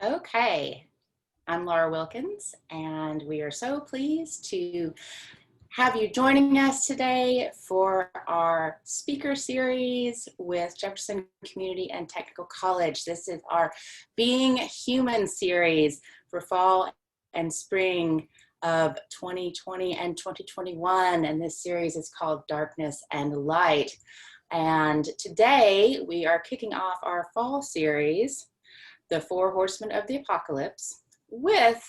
Okay, I'm Laura Wilkins, and we are so pleased to have you joining us today for our speaker series with Jefferson Community and Technical College. This is our Being Human series for fall and spring of 2020 and 2021, and this series is called Darkness and Light. And today we are kicking off our fall series, The Four Horsemen of the Apocalypse, with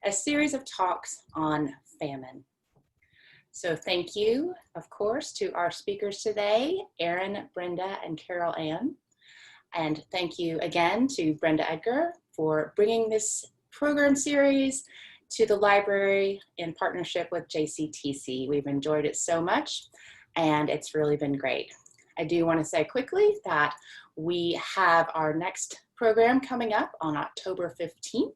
a series of talks on famine. So thank you, of course, to our speakers today, Erin, Brenda, and Karyl Ann. And thank you again to Brenda Edgar for bringing this program series to the library in partnership with JCTC. We've enjoyed it so much, and it's really been great. I do want to say quickly that we have our next program coming up on October 15th.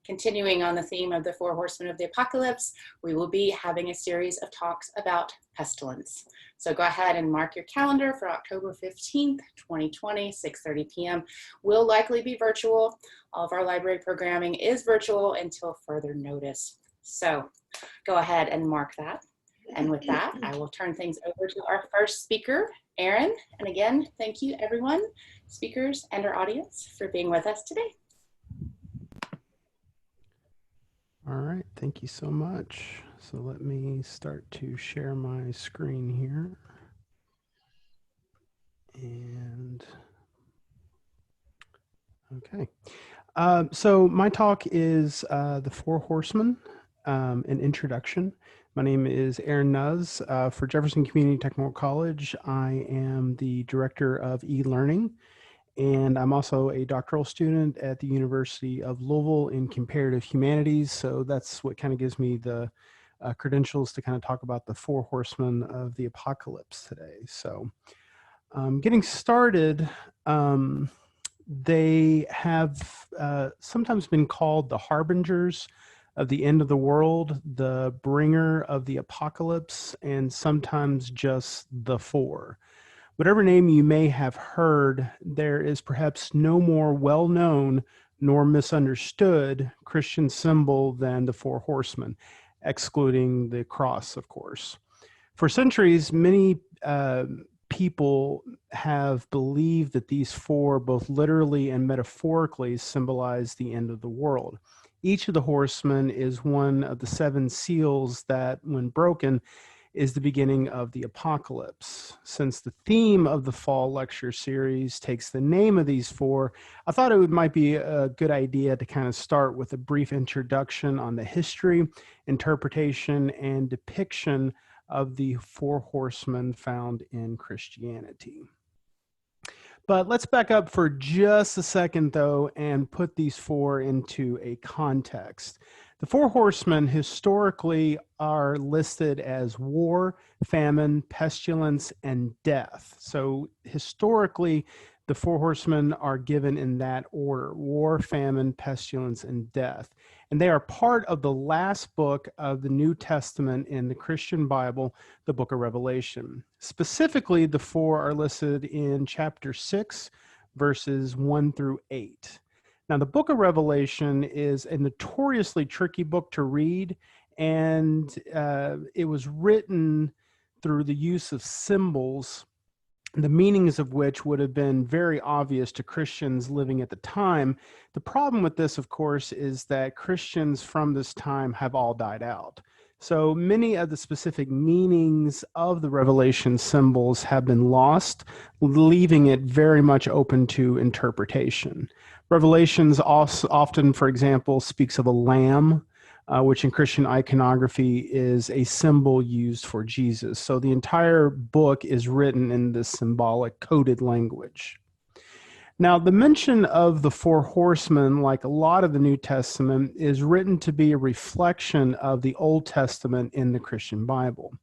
Continuing on the theme of the Four Horsemen of the Apocalypse, we will be having a series of talks about pestilence. So go ahead and mark your calendar for October 15th, 2020, 6:30 p.m. Will likely be virtual. All of our library programming is virtual until further notice. So go ahead and mark that. And with that, I will turn things over to our first speaker, Erin. And again, thank you everyone, speakers and our audience, for being with us today. All right, thank you so much. So let me start to share my screen here. And okay. So my talk is The Four Horsemen, an introduction. My name is Nusz. For Jefferson Community Technical College, I am the Director of e-learning, and I'm also a doctoral student at the University of Louisville in Comparative Humanities. So that's what kind of gives me the credentials to kind of talk about the Four Horsemen of the Apocalypse today. So getting started, they have sometimes been called the harbingers of the end of the world, the bringer of the apocalypse, and sometimes just the four. Whatever name you may have heard, there is perhaps no more well-known nor misunderstood Christian symbol than the Four Horsemen, excluding the cross, of course. For centuries, many people have believed that these four, both literally and metaphorically, symbolize the end of the world. Each of the horsemen is one of the seven seals that, when broken, is the beginning of the apocalypse. Since the theme of the fall lecture series takes the name of these four, I thought it might be a good idea to kind of start with a brief introduction on the history, interpretation, and depiction of the four horsemen found in Christianity. But let's back up for just a second, though, and put these four into a context. The four horsemen historically are listed as war, famine, pestilence, and death. So historically, the four horsemen are given in that order: war, famine, pestilence, and death. And they are part of the last book of the New Testament in the Christian Bible, the book of Revelation. Specifically, the four are listed in chapter 6, verses 1 through 8. Now, the book of Revelation is a notoriously tricky book to read, and it was written through the use of symbols, the meanings of which would have been very obvious to Christians living at the time. The problem with this, of course, is that Christians from this time have all died out. So many of the specific meanings of the Revelation symbols have been lost, leaving it very much open to interpretation. Revelations also often, for example, speaks of a lamb, which in Christian iconography is a symbol used for Jesus. So the entire book is written in this symbolic coded language. Now, the mention of the four horsemen, like a lot of the New Testament, is written to be a reflection of the Old Testament in the Christian Bible.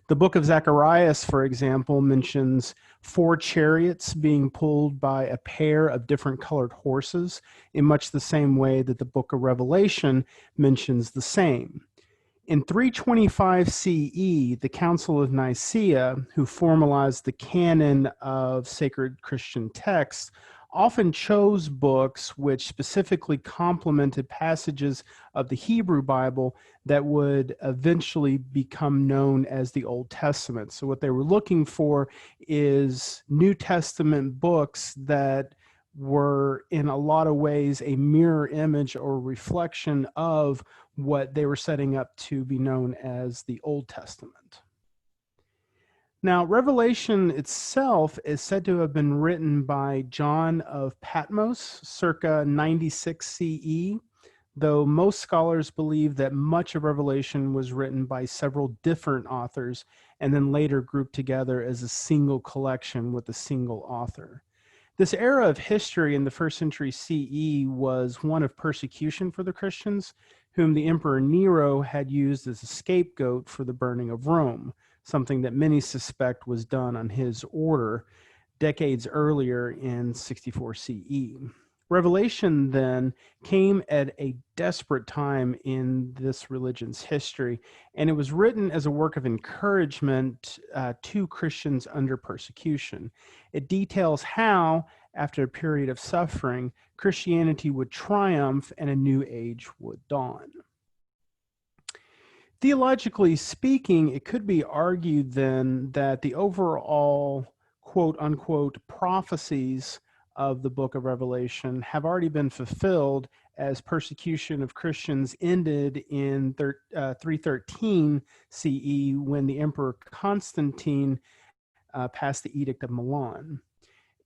The book of Zacharias, for example, mentions four chariots being pulled by a pair of different colored horses in much the same way that the book of Revelation mentions the same. In 325 CE, the Council of Nicaea, who formalized the canon of sacred Christian texts, often chose books which specifically complemented passages of the Hebrew Bible that would eventually become known as the Old Testament. So what they were looking for is New Testament books that were in a lot of ways a mirror image or reflection of what they were setting up to be known as the Old Testament. Now, Revelation itself is said to have been written by John of Patmos circa 96 CE, though most scholars believe that much of Revelation was written by several different authors and then later grouped together as a single collection with a single author. This era of history in the first century CE was one of persecution for the Christians, whom the Emperor Nero had used as a scapegoat for the burning of Rome, something that many suspect was done on his order decades earlier in 64 CE. Revelation then came at a desperate time in this religion's history, and it was written as a work of encouragement to Christians under persecution. It details how, after a period of suffering, Christianity would triumph and a new age would dawn. Theologically speaking, it could be argued then that the overall quote-unquote prophecies of the book of Revelation have already been fulfilled as persecution of Christians ended in 313 CE when the Emperor Constantine passed the Edict of Milan.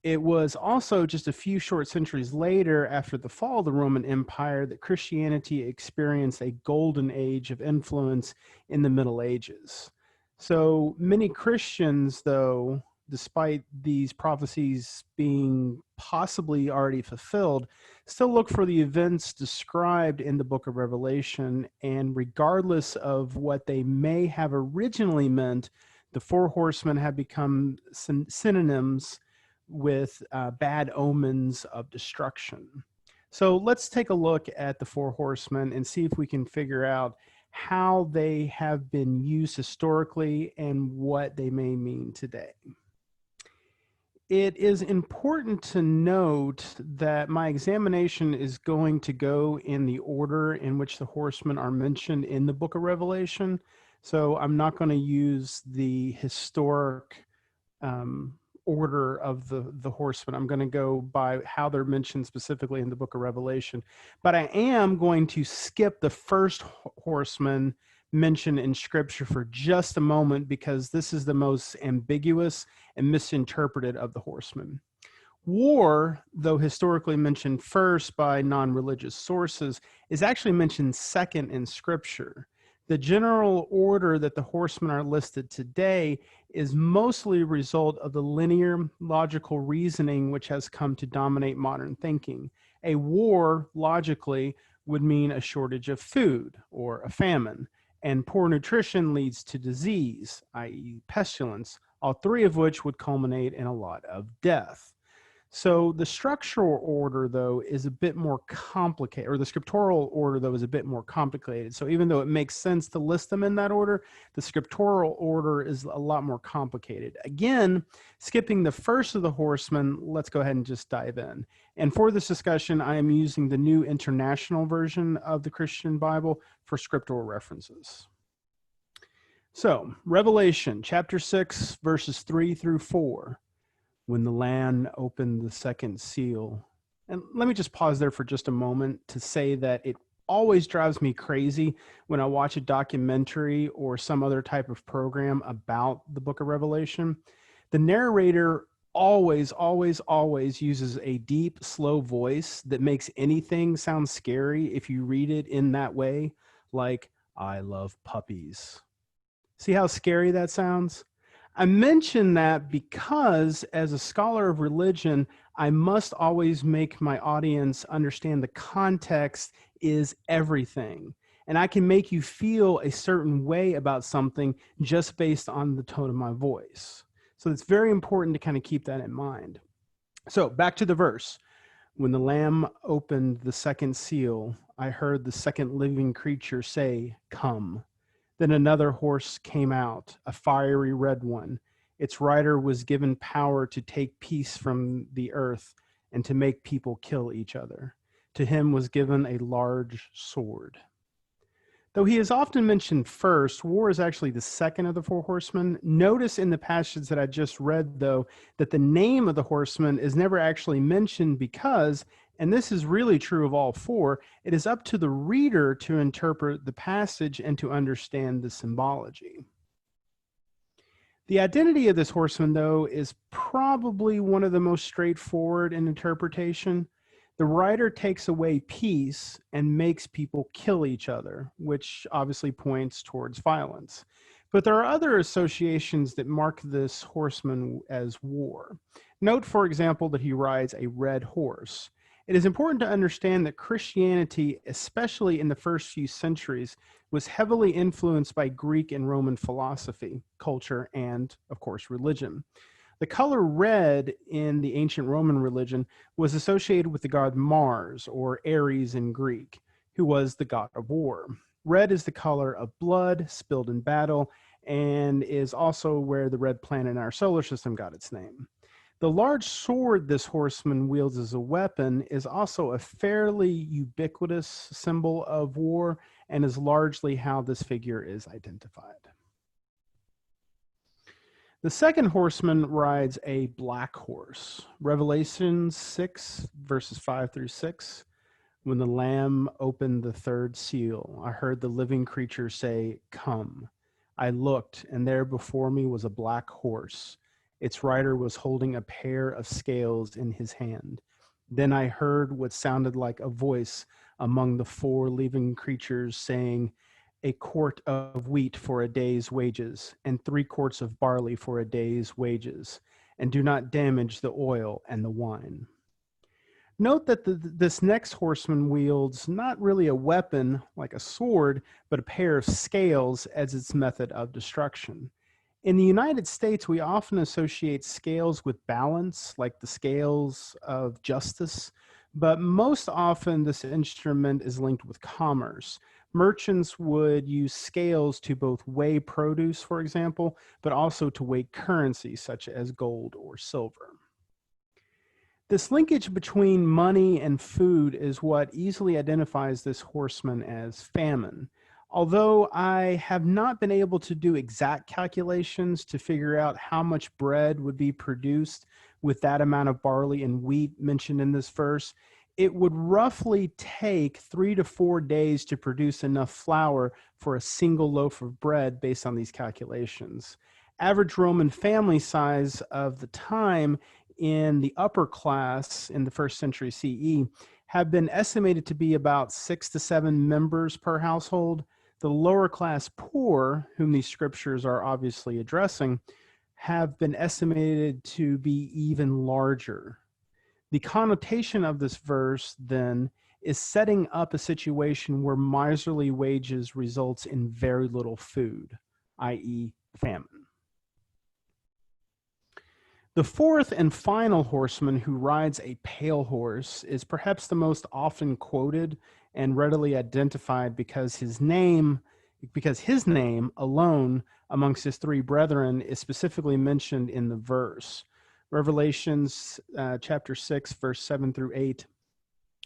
It was also just a few short centuries later, after the fall of the Roman Empire, that Christianity experienced a golden age of influence in the Middle Ages. So many Christians, though, despite these prophecies being possibly already fulfilled, still look for the events described in the book of Revelation, and regardless of what they may have originally meant, the four horsemen have become synonyms with bad omens of destruction. So let's take a look at the four horsemen and see if we can figure out how they have been used historically and what they may mean today. It is important to note that my examination is going to go in the order in which the horsemen are mentioned in the book of Revelation. So I'm not going to use the historic order of the horsemen. I'm going to go by how they're mentioned specifically in the book of Revelation. But I am going to skip the first horseman mentioned in Scripture for just a moment, because this is the most ambiguous and misinterpreted of the horsemen. War, though historically mentioned first by non-religious sources, is actually mentioned second in Scripture. The general order that the horsemen are listed today is mostly a result of the linear logical reasoning which has come to dominate modern thinking. A war, logically, would mean a shortage of food or a famine, and poor nutrition leads to disease, i.e. pestilence, all three of which would culminate in a lot of death. So the structural order, though, is a bit more complicated, or the scriptural order, though, is a bit more complicated. So even though it makes sense to list them in that order, the scriptural order is a lot more complicated. Again, skipping the first of the horsemen, let's go ahead and just dive in. And for this discussion, I am using the New International Version of the Christian Bible for scriptural references. So, Revelation chapter 6, verses 3 through 4. When the Lamb opened the second seal. And let me just pause there for just a moment to say that it always drives me crazy when I watch a documentary or some other type of program about the book of Revelation. The narrator always uses a deep, slow voice that makes anything sound scary if you read it in that way, like, I love puppies. See how scary that sounds? I mention that because as a scholar of religion, I must always make my audience understand the context is everything. And I can make you feel a certain way about something just based on the tone of my voice. So it's very important to kind of keep that in mind. So back to the verse. When the Lamb opened the second seal, I heard the second living creature say, "Come." Then another horse came out, a fiery red one. Its rider was given power to take peace from the earth and to make people kill each other. To him was given a large sword. Though he is often mentioned first, war is actually the second of the four horsemen. Notice in the passage that I just read, though, that the name of the horseman is never actually mentioned because, and this is really true of all four, it is up to the reader to interpret the passage and to understand the symbology. The identity of this horseman, though, is probably one of the most straightforward in interpretation. The writer takes away peace and makes people kill each other, which obviously points towards violence. But there are other associations that mark this horseman as war. Note, for example, that he rides a red horse. It is important to understand that Christianity, especially in the first few centuries, was heavily influenced by Greek and Roman philosophy, culture, and, of course, religion. The color red in the ancient Roman religion was associated with the god Mars, or Ares in Greek, who was the god of war. Red is the color of blood spilled in battle and is also where the red planet in our solar system got its name. The large sword this horseman wields as a weapon is also a fairly ubiquitous symbol of war and is largely how this figure is identified. The second horseman rides a black horse. Revelation 6, verses 5 through 6. When the Lamb opened the third seal, I heard the living creature say, "Come." I looked, and there before me was a black horse. Its rider was holding a pair of scales in his hand. Then I heard what sounded like a voice among the four living creatures saying, "A quart of wheat for a day's wages, and 3 quarts of barley for a day's wages, and do not damage the oil and the wine." Note that this next horseman wields not really a weapon like a sword, but a pair of scales as its method of destruction. In the United States, we often associate scales with balance, like the scales of justice, but most often this instrument is linked with commerce. Merchants would use scales to both weigh produce, for example, but also to weigh currency such as gold or silver. This linkage between money and food is what easily identifies this horseman as famine. Although I have not been able to do exact calculations to figure out how much bread would be produced with that amount of barley and wheat mentioned in this verse, it would roughly take 3 to 4 days to produce enough flour for a single loaf of bread based on these calculations. Average Roman family size of the time in the upper class in the first century CE have been estimated to be about 6 to 7 members per household. The lower class poor, whom these scriptures are obviously addressing, have been estimated to be even larger. The connotation of this verse, then, is setting up a situation where miserly wages results in very little food, i.e. famine. The fourth and final horseman who rides a pale horse is perhaps the most often quoted and readily identified because his name alone amongst his 3 brethren is specifically mentioned in the verse. Revelations chapter 6, verse 7 through 8.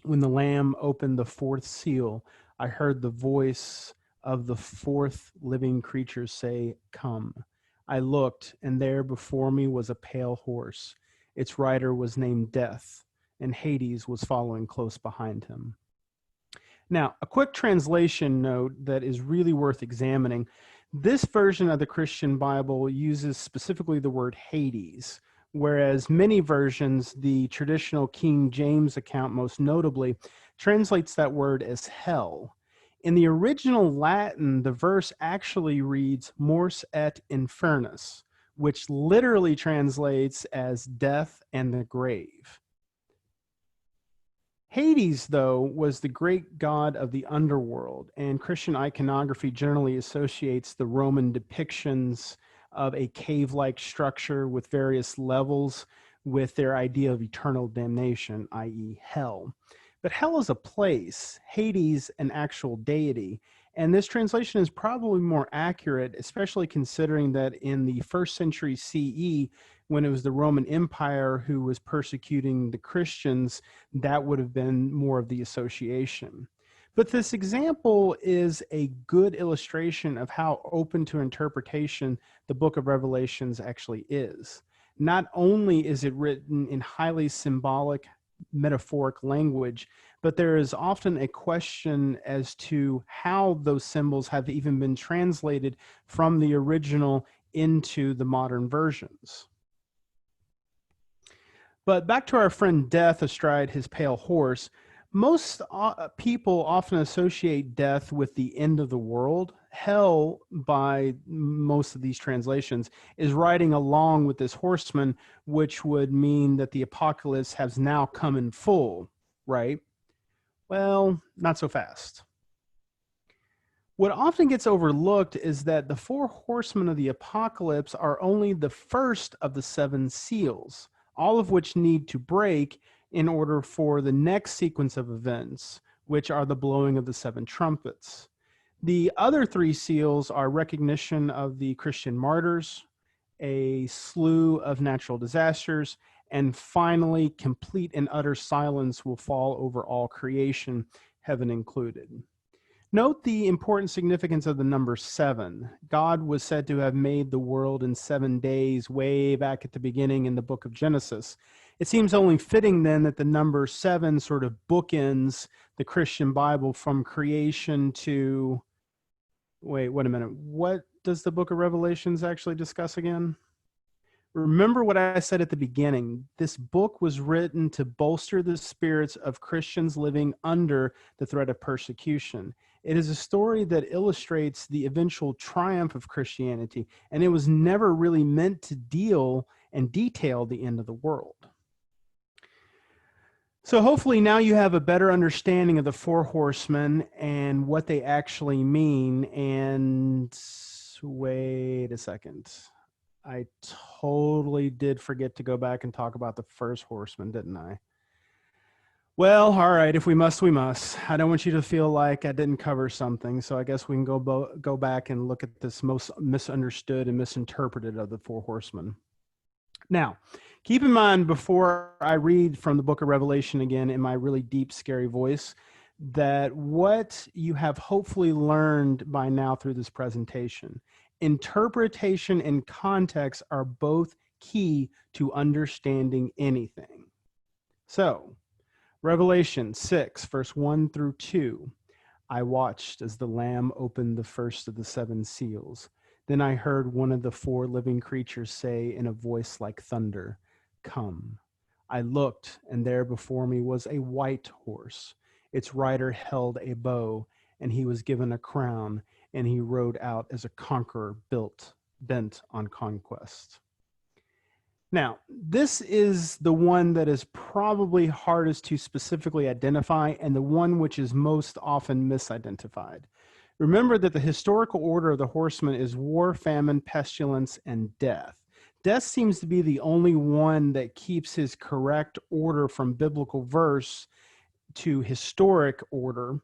When the Lamb opened the 4th seal, I heard the voice of the 4th living creature say, "Come." I looked, and there before me was a pale horse. Its rider was named Death, and Hades was following close behind him. Now, a quick translation note that is really worth examining. This version of the Christian Bible uses specifically the word Hades, whereas many versions, the traditional King James account most notably, translates that word as hell. In the original Latin, the verse actually reads mors et infernus, which literally translates as death and the grave. Hades, though, was the great god of the underworld, and Christian iconography generally associates the Roman depictions of a cave-like structure with various levels with their idea of eternal damnation, i.e. hell. But hell is a place, Hades an actual deity, And this translation is probably more accurate, especially considering that in the first century CE, when it was the Roman Empire who was persecuting the Christians, that would have been more of the association. But this example is a good illustration of how open to interpretation the book of Revelations actually is. Not only is it written in highly symbolic, metaphoric language, but there is often a question as to how those symbols have even been translated from the original into the modern versions. But back to our friend Death astride his pale horse. Most people often associate death with the end of the world. Hell, by most of these translations, is riding along with this horseman, which would mean that the apocalypse has now come in full, right? Well, not so fast. What often gets overlooked is that the four horsemen of the apocalypse are only the first of the seven seals, all of which need to break in order for the next sequence of events, which are the blowing of the seven trumpets. The other three seals are recognition of the Christian martyrs, a slew of natural disasters, and finally, complete and utter silence will fall over all creation, heaven included. Note the important significance of the number 7. God was said to have made the world in 7 days way back at the beginning in the book of Genesis. It seems only fitting then that the number 7 sort of bookends the Christian Bible from creation to... Wait a minute. What does the book of Revelations actually discuss again? Remember what I said at the beginning. This book was written to bolster the spirits of Christians living under the threat of persecution. It is a story that illustrates the eventual triumph of Christianity, and it was never really meant to deal and detail the end of the world. So hopefully now you have a better understanding of the four horsemen and what they actually mean. And wait a second. I totally did forget to go back and talk about the first horseman, didn't I? Well, all right, if we must, we must. I don't want you to feel like I didn't cover something, so I guess we can go back and look at this most misunderstood and misinterpreted of the four horsemen. Now, keep in mind before I read from the book of Revelation again in my really deep, scary voice, that what you have hopefully learned by now through this presentation, interpretation and context are both key to understanding anything. So, Revelation 6, verse 1 through 2. I watched as the Lamb opened the first of the 7 seals. Then I heard one of the 4 living creatures say in a voice like thunder, "Come." I looked, and there before me was a white horse. Its rider held a bow, and he was given a crown, and he rode out as a conqueror bent on conquest. Now, this is the one that is probably hardest to specifically identify and the one which is most often misidentified. Remember that the historical order of the horsemen is war, famine, pestilence, and death. Death seems to be the only one that keeps his correct order from biblical verse to historic order,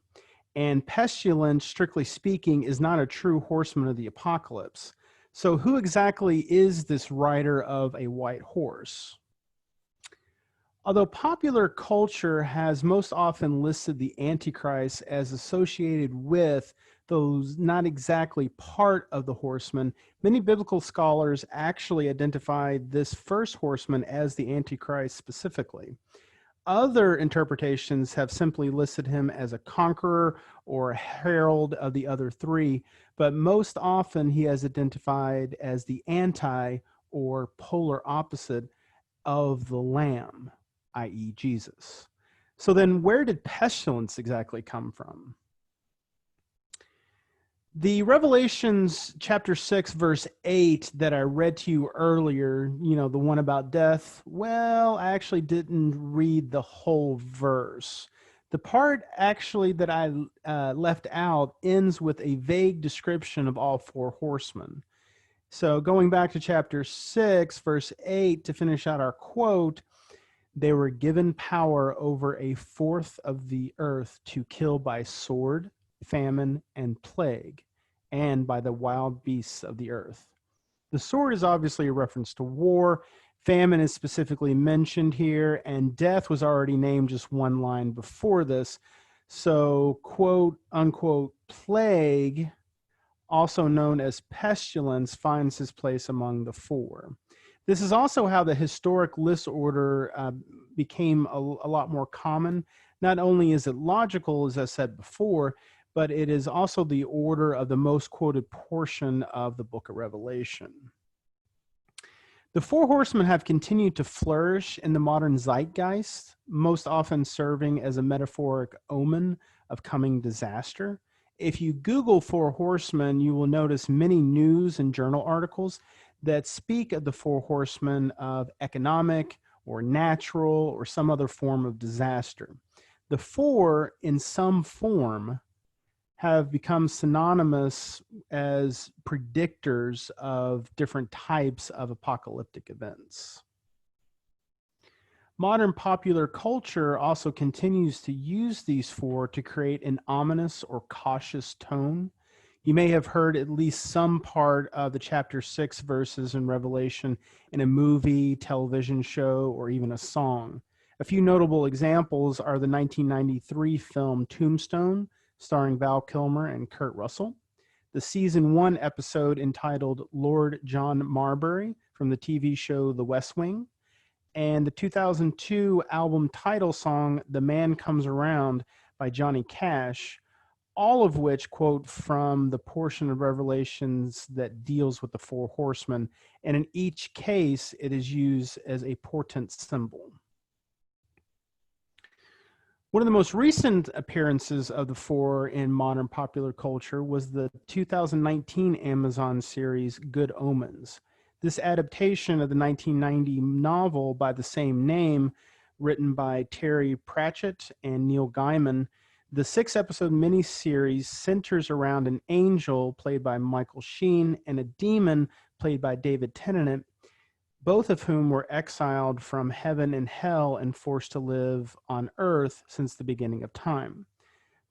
and pestilence, strictly speaking, is not a true horseman of the apocalypse. So who exactly is this rider of a white horse? Although popular culture has most often listed the Antichrist as associated with those not exactly part of the horsemen, many biblical scholars actually identify this first horseman as the Antichrist specifically. Other interpretations have simply listed him as a conqueror or a herald of the other 3, but most often he is identified as the anti or polar opposite of the Lamb, i.e. Jesus. So then where did pestilence exactly come from? The Revelations chapter 6, verse 8 that I read to you earlier, the one about death, well, I actually didn't read the whole verse. The part actually that I left out ends with a vague description of all 4 horsemen. So going back to chapter 6, verse 8, to finish out our quote, they were given power over a fourth of the earth to kill by sword, famine, and plague, and by the wild beasts of the earth. The sword is obviously a reference to war. Famine is specifically mentioned here, and death was already named just one line before this. So, quote unquote, plague, also known as pestilence, finds his place among the four. This is also how the historic list order became a lot more common. Not only is it logical, as I said before, but it is also the order of the most quoted portion of the book of Revelation. The four horsemen have continued to flourish in the modern zeitgeist, most often serving as a metaphoric omen of coming disaster. If you Google four horsemen, you will notice many news and journal articles that speak of the four horsemen of economic or natural or some other form of disaster. The four, in some form, have become synonymous as predictors of different types of apocalyptic events. Modern popular culture also continues to use these four to create an ominous or cautious tone. You may have heard at least some part of the chapter 6 verses in Revelation in a movie, television show, or even a song. A few notable examples are the 1993 film Tombstone, starring Val Kilmer and Kurt Russell, the season 1 episode entitled Lord John Marbury from the TV show The West Wing, and the 2002 album title song The Man Comes Around by Johnny Cash, all of which quote from the portion of Revelations that deals with the four horsemen, and in each case it is used as a portent symbol. One of the most recent appearances of the four in modern popular culture was the 2019 Amazon series Good Omens. This adaptation of the 1990 novel by the same name, written by Terry Pratchett and Neil Gaiman, the 6-episode miniseries centers around an angel played by Michael Sheen and a demon played by David Tennant, both of whom were exiled from heaven and hell and forced to live on earth since the beginning of time.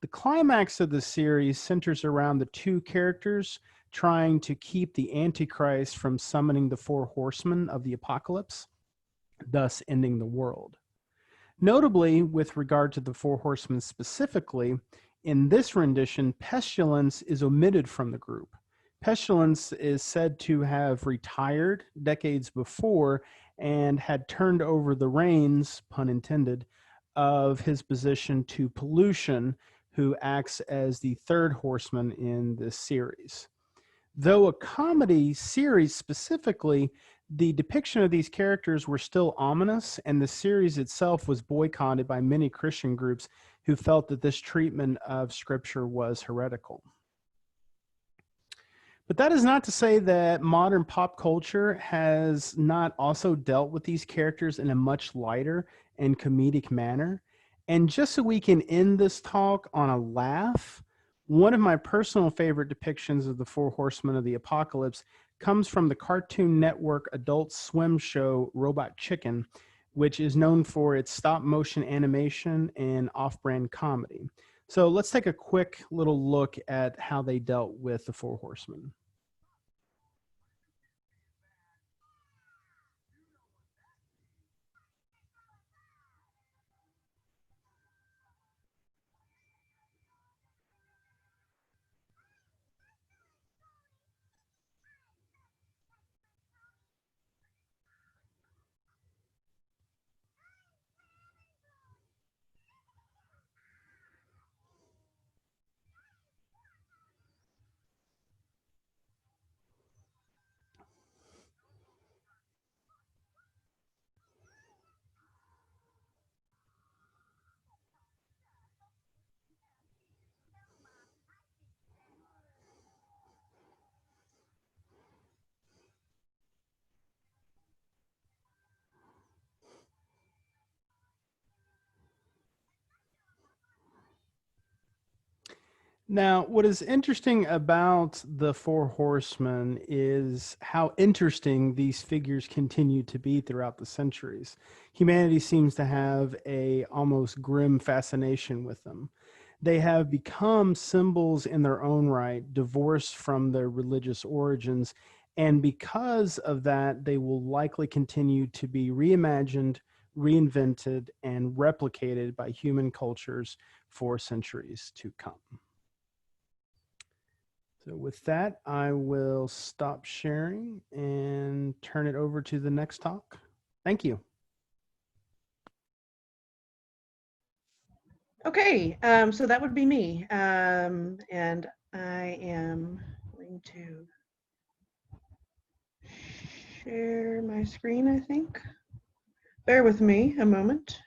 The climax of the series centers around the two characters trying to keep the Antichrist from summoning the four horsemen of the apocalypse, thus ending the world. Notably, with regard to the four horsemen specifically, in this rendition, pestilence is omitted from the group. Pestilence is said to have retired decades before and had turned over the reins, pun intended, of his position to Pollution, who acts as the third horseman in this series. Though a comedy series specifically, the depiction of these characters were still ominous, and the series itself was boycotted by many Christian groups who felt that this treatment of Scripture was heretical. But that is not to say that modern pop culture has not also dealt with these characters in a much lighter and comedic manner. And just so we can end this talk on a laugh, one of my personal favorite depictions of the four horsemen of the apocalypse comes from the Cartoon Network Adult Swim show Robot Chicken, which is known for its stop-motion animation and off-brand comedy. So let's take a quick little look at how they dealt with the four horsemen. Now, what is interesting about the four horsemen is how interesting these figures continue to be throughout the centuries. Humanity seems to have a almost grim fascination with them. they have become symbols in their own right, divorced from their religious origins. And because of that, they will likely continue to be reimagined, reinvented, and replicated by human cultures for centuries to come. So with that, I will stop sharing and turn it over to the next talk. Thank you. Okay, so that would be me. And I am going to share my screen, I think. Bear with me a moment.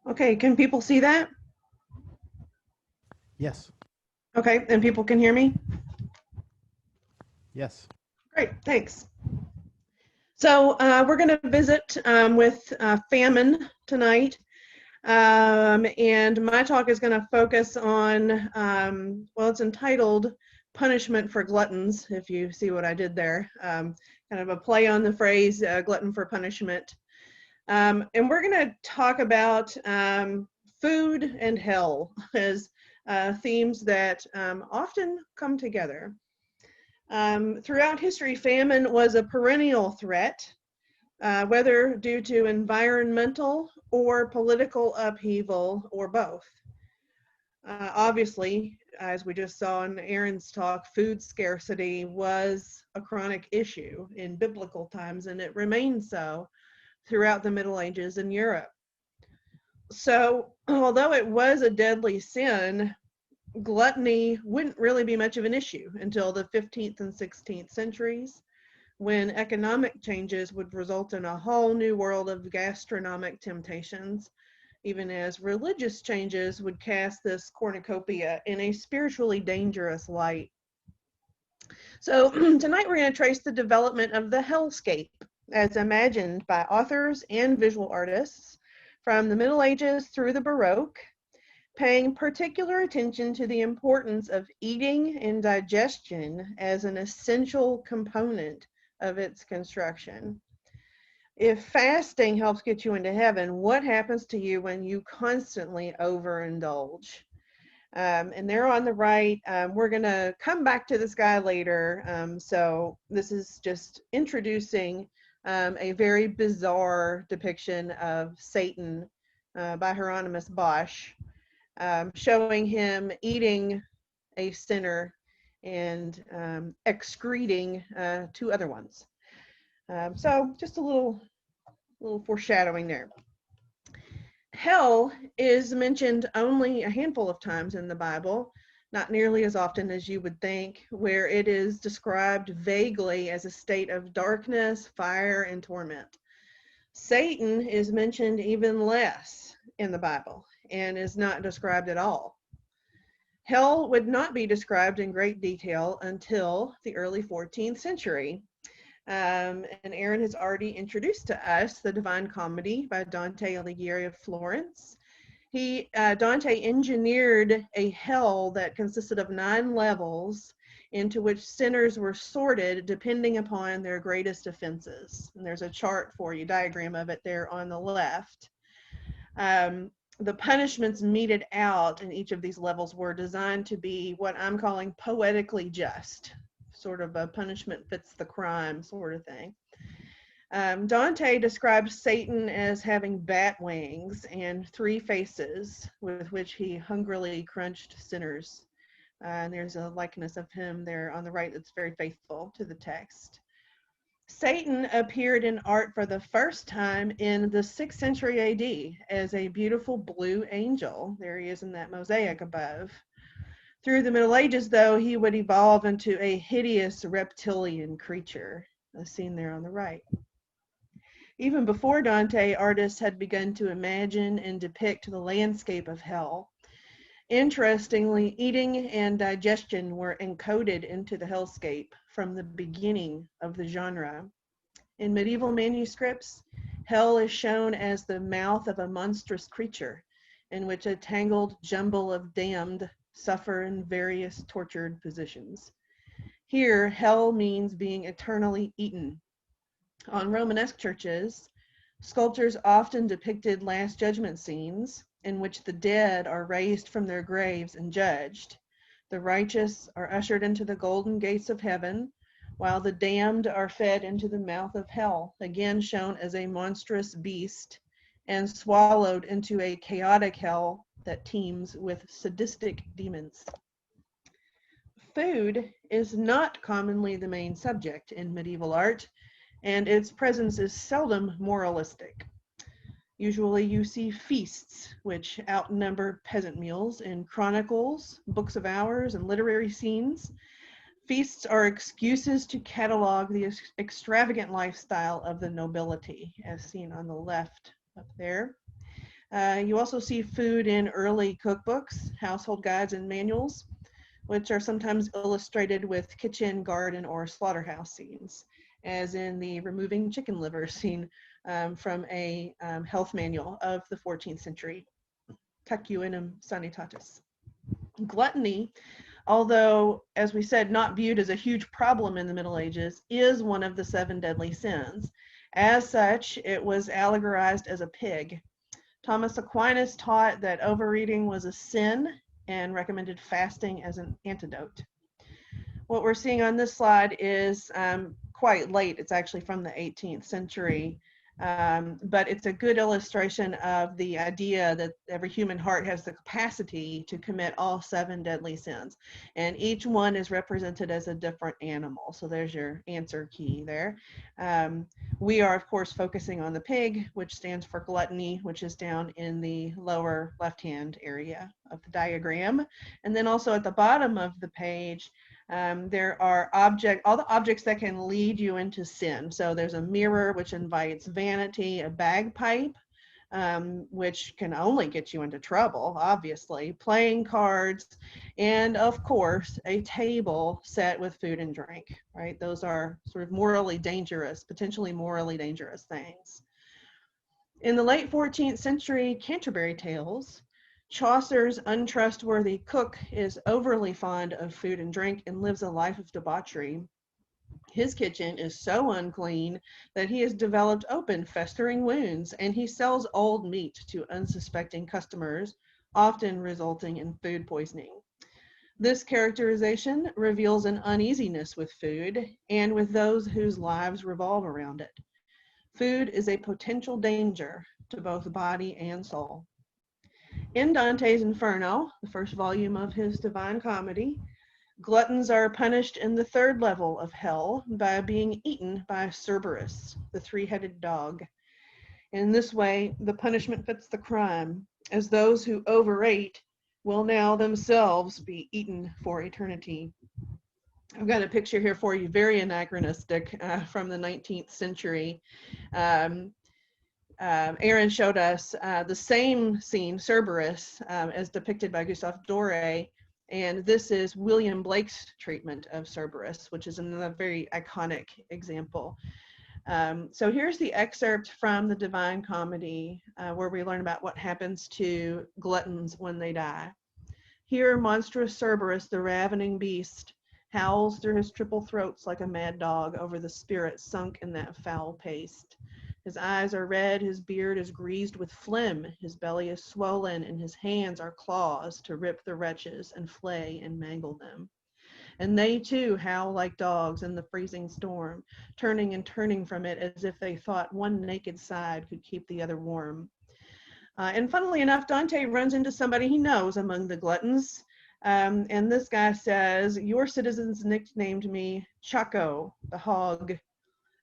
Okay, can people see that? Yes. Okay, and people can hear me? Yes. Great, thanks. So we're going to visit with famine tonight. And my talk is going to focus on, well, it's entitled Punishment for Gluttons, if you see what I did there. Kind of a play on the phrase glutton for punishment. And we're going to talk about food and hell as themes that often come together. Throughout history, famine was a perennial threat, whether due to environmental or political upheaval or both. Obviously, as we just saw in Aaron's talk, food scarcity was a chronic issue in biblical times, and it remains so throughout the Middle Ages in Europe. So, although it was a deadly sin, gluttony wouldn't really be much of an issue until the 15th and 16th centuries, when economic changes would result in a whole new world of gastronomic temptations, even as religious changes would cast this cornucopia in a spiritually dangerous light. So tonight we're going to trace the development of the hellscape as imagined by authors and visual artists from the Middle Ages through the Baroque, paying particular attention to the importance of eating and digestion as an essential component of its construction. If fasting helps get you into heaven, what happens to you when you constantly overindulge? And there on the right, we're going to come back to this guy later. So this is just introducing a very bizarre depiction of Satan by Hieronymus Bosch, showing him eating a sinner and excreting two other ones. So just a little foreshadowing there. Hell is mentioned only a handful of times in the Bible, not nearly as often as you would think, where it is described vaguely as a state of darkness, fire, and torment. Satan is mentioned even less in the Bible and is not described at all. Hell would not be described in great detail until the early 14th century. And Aaron has already introduced to us the Divine Comedy by Dante Alighieri of Florence. Dante engineered a hell that consisted of 9 levels into which sinners were sorted depending upon their greatest offenses. And there's a chart for you, diagram of it there on the left. The punishments meted out in each of these levels were designed to be what I'm calling poetically just, sort of a punishment fits the crime sort of thing. Dante describes Satan as having bat wings and 3 faces with which he hungrily crunched sinners. And there's a likeness of him there on the right that's very faithful to the text. Satan appeared in art for the first time in the 6th century AD as a beautiful blue angel. There he is in that mosaic above. Through the Middle Ages, though, he would evolve into a hideous reptilian creature, as seen there on the right. Even before Dante, artists had begun to imagine and depict the landscape of hell. Interestingly, eating and digestion were encoded into the hellscape from the beginning of the genre. In medieval manuscripts, hell is shown as the mouth of a monstrous creature in which a tangled jumble of damned suffer in various tortured positions. Here, hell means being eternally eaten, On Romanesque churches, sculptures often depicted Last Judgment scenes in which the dead are raised from their graves and judged. The righteous are ushered into the golden gates of heaven, while the damned are fed into the mouth of hell, again shown as a monstrous beast and swallowed into a chaotic hell that teems with sadistic demons. Food is not commonly the main subject in medieval art, and its presence is seldom moralistic. Usually you see feasts, which outnumber peasant meals in chronicles, books of hours, and literary scenes. Feasts are excuses to catalog the extravagant lifestyle of the nobility, as seen on the left up there. You also see food in early cookbooks, household guides, and manuals, which are sometimes illustrated with kitchen, garden, or slaughterhouse scenes, as in the removing chicken liver scene from a health manual of the 14th century, Tecuinum Sanitatis. Gluttony, although, as we said, not viewed as a huge problem in the Middle Ages, is one of the 7 deadly sins. As such, it was allegorized as a pig. Thomas Aquinas taught that overeating was a sin and recommended fasting as an antidote. What we're seeing on this slide is quite late. It's actually from the 18th century, but it's a good illustration of the idea that every human heart has the capacity to commit all 7 deadly sins, and each one is represented as a different animal. So there's your answer key there. We are, of course, focusing on the pig, which stands for gluttony, which is down in the lower left-hand area of the diagram. And then also at the bottom of the page, there are all the objects that can lead you into sin. So there's a mirror, which invites vanity, a bagpipe, which can only get you into trouble, obviously, playing cards, and of course, a table set with food and drink, right? Those are sort of morally dangerous, potentially morally dangerous things. In the late 14th century Canterbury Tales, Chaucer's untrustworthy cook is overly fond of food and drink and lives a life of debauchery. His kitchen is so unclean that he has developed open, festering wounds, and he sells old meat to unsuspecting customers, often resulting in food poisoning. This characterization reveals an uneasiness with food and with those whose lives revolve around it. Food is a potential danger to both body and soul. In Dante's Inferno, the first volume of his Divine Comedy, gluttons are punished in the 3rd level of hell by being eaten by Cerberus, the 3-headed dog. In this way, the punishment fits the crime, as those who overate will now themselves be eaten for eternity. I've got a picture here for you, very anachronistic, from the 19th century. Aaron showed us the same scene, Cerberus, as depicted by Gustave Doré, and this is William Blake's treatment of Cerberus, which is another very iconic example. So here's the excerpt from the Divine Comedy, where we learn about what happens to gluttons when they die. Here, monstrous Cerberus, the ravening beast, howls through his triple throats like a mad dog over the spirit sunk in that foul paste. His eyes are red, his beard is greased with phlegm, his belly is swollen, and his hands are claws to rip the wretches and flay and mangle them. And they too howl like dogs in the freezing storm, turning and turning from it as if they thought one naked side could keep the other warm. And funnily enough, Dante runs into somebody he knows among the gluttons, and this guy says, "Your citizens nicknamed me Chaco, the hog.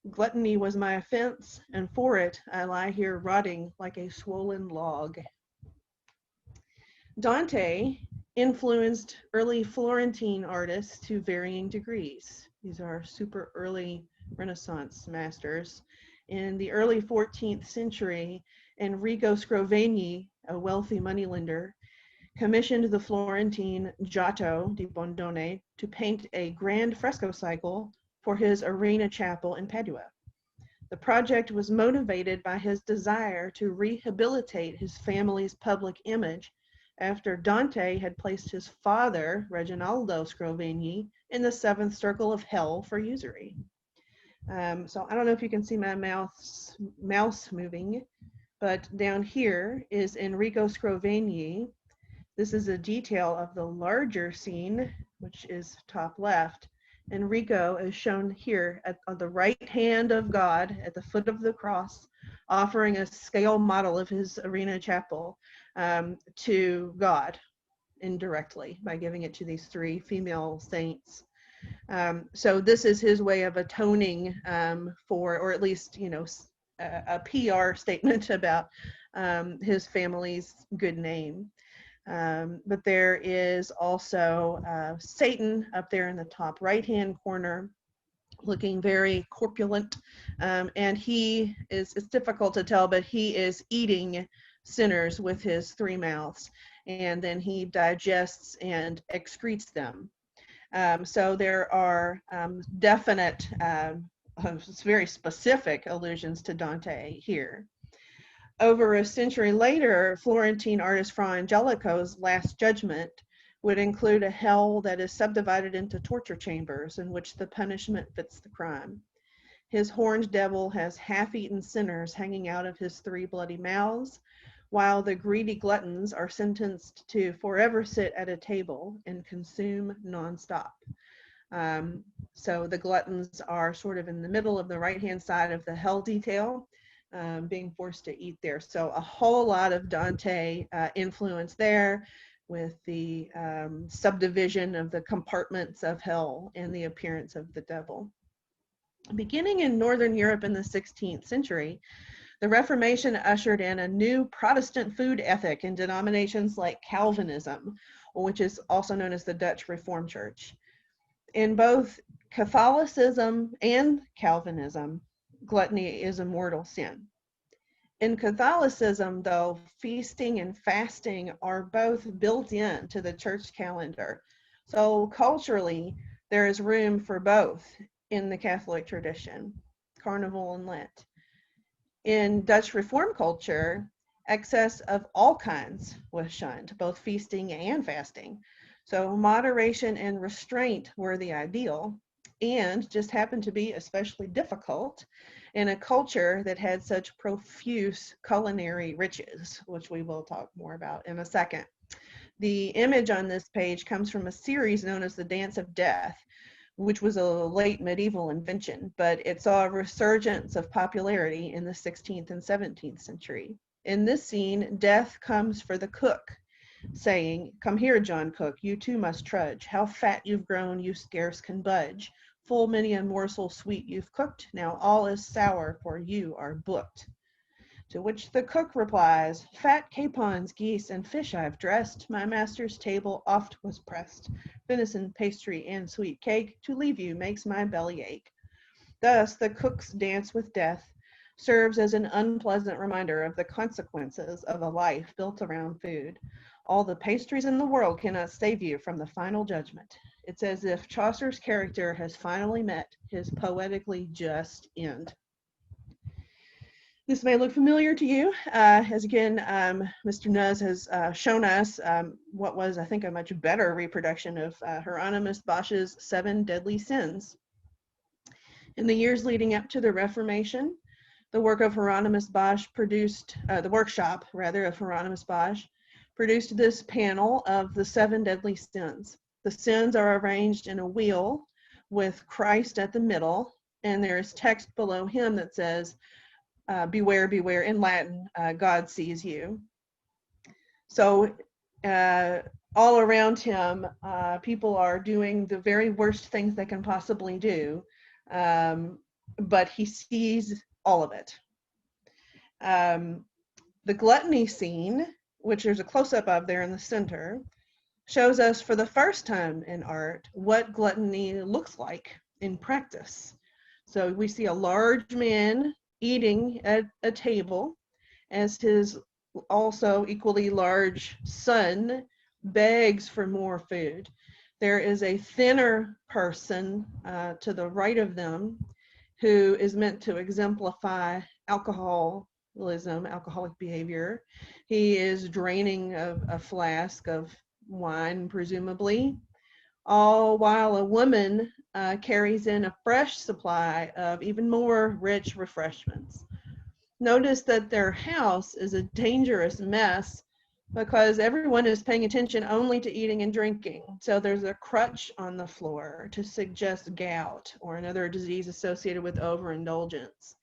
Gluttony was my offense, and for it I lie here rotting like a swollen log." Dante influenced early Florentine artists to varying degrees. These are super early Renaissance masters. In the early 14th century, Enrico Scrovegni, a wealthy moneylender, commissioned the Florentine Giotto di Bondone to paint a grand fresco cycle for his Arena Chapel in Padua. The project was motivated by his desire to rehabilitate his family's public image after Dante had placed his father, Reginaldo Scrovegni, in the 7th circle of hell for usury. So I don't know if you can see my mouse moving, but down here is Enrico Scrovegni. This is a detail of the larger scene, which is top left. Enrico is shown here on the right hand of God at the foot of the cross, offering a scale model of his arena chapel to God indirectly by giving it to these three female saints. So this is his way of atoning for, or at least, a PR statement about his family's good name. But there is also Satan up there in the top right-hand corner, looking very corpulent. And he is, it's difficult to tell, but he is eating sinners with his three mouths. And then he digests and excretes them. So there are definite, very specific allusions to Dante here. Over a century later, Florentine artist Fra Angelico's Last Judgment would include a hell that is subdivided into torture chambers in which the punishment fits the crime. His horned devil has half-eaten sinners hanging out of his three bloody mouths, while the greedy gluttons are sentenced to forever sit at a table and consume nonstop. So the gluttons are sort of in the middle of the right-hand side of the hell detail, being forced to eat there. So a whole lot of Dante influence there, with the subdivision of the compartments of hell and the appearance of the devil. Beginning in Northern Europe in the 16th century, the Reformation ushered in a new Protestant food ethic in denominations like Calvinism, which is also known as the Dutch Reformed Church. In both Catholicism and Calvinism, gluttony is a mortal sin. In Catholicism, though, feasting and fasting are both built into the church calendar. So culturally, there is room for both in the Catholic tradition, Carnival and Lent. In Dutch Reformed culture, excess of all kinds was shunned, both feasting and fasting. So moderation and restraint were the ideal, and just happened to be especially difficult in a culture that had such profuse culinary riches, which we will talk more about in a second. The image on this page comes from a series known as the Dance of Death, which was a late medieval invention, but it saw a resurgence of popularity in the 16th and 17th century. In this scene, death comes for the cook, saying, "Come here, John Cook, you too must trudge. How fat you've grown, you scarce can budge. Full many a morsel sweet you've cooked, now all is sour, for you are booked." To which the cook replies, "Fat capons, geese, and fish I've dressed. My master's table oft was pressed. Venison, pastry, and sweet cake, to leave you makes my belly ache." Thus, the cook's dance with death serves as an unpleasant reminder of the consequences of a life built around food. All the pastries in the world cannot save you from the final judgment. It's as if Chaucer's character has finally met his poetically just end. This may look familiar to you, as again, Mr. Nusz has shown us what was, I think, a much better reproduction of Hieronymus Bosch's 7 Deadly Sins. In the years leading up to the Reformation, the work of Hieronymus Bosch produced, the workshop, rather, of Hieronymus Bosch produced this panel of the 7 deadly sins. The sins are arranged in a wheel with Christ at the middle, and there is text below him that says, beware, beware, in Latin, God sees you. So all around him, people are doing the very worst things they can possibly do, but he sees all of it. The gluttony scene, which there's a close-up of there in the center, shows us for the first time in art what gluttony looks like in practice. So we see a large man eating at a table as his also equally large son begs for more food. There is a thinner person to the right of them who is meant to exemplify alcoholism, alcoholic behavior. He is draining a flask of wine, presumably, all while a woman carries in a fresh supply of even more rich refreshments. Notice that their house is a dangerous mess because everyone is paying attention only to eating and drinking. So there's a crutch on the floor to suggest gout or another disease associated with overindulgence.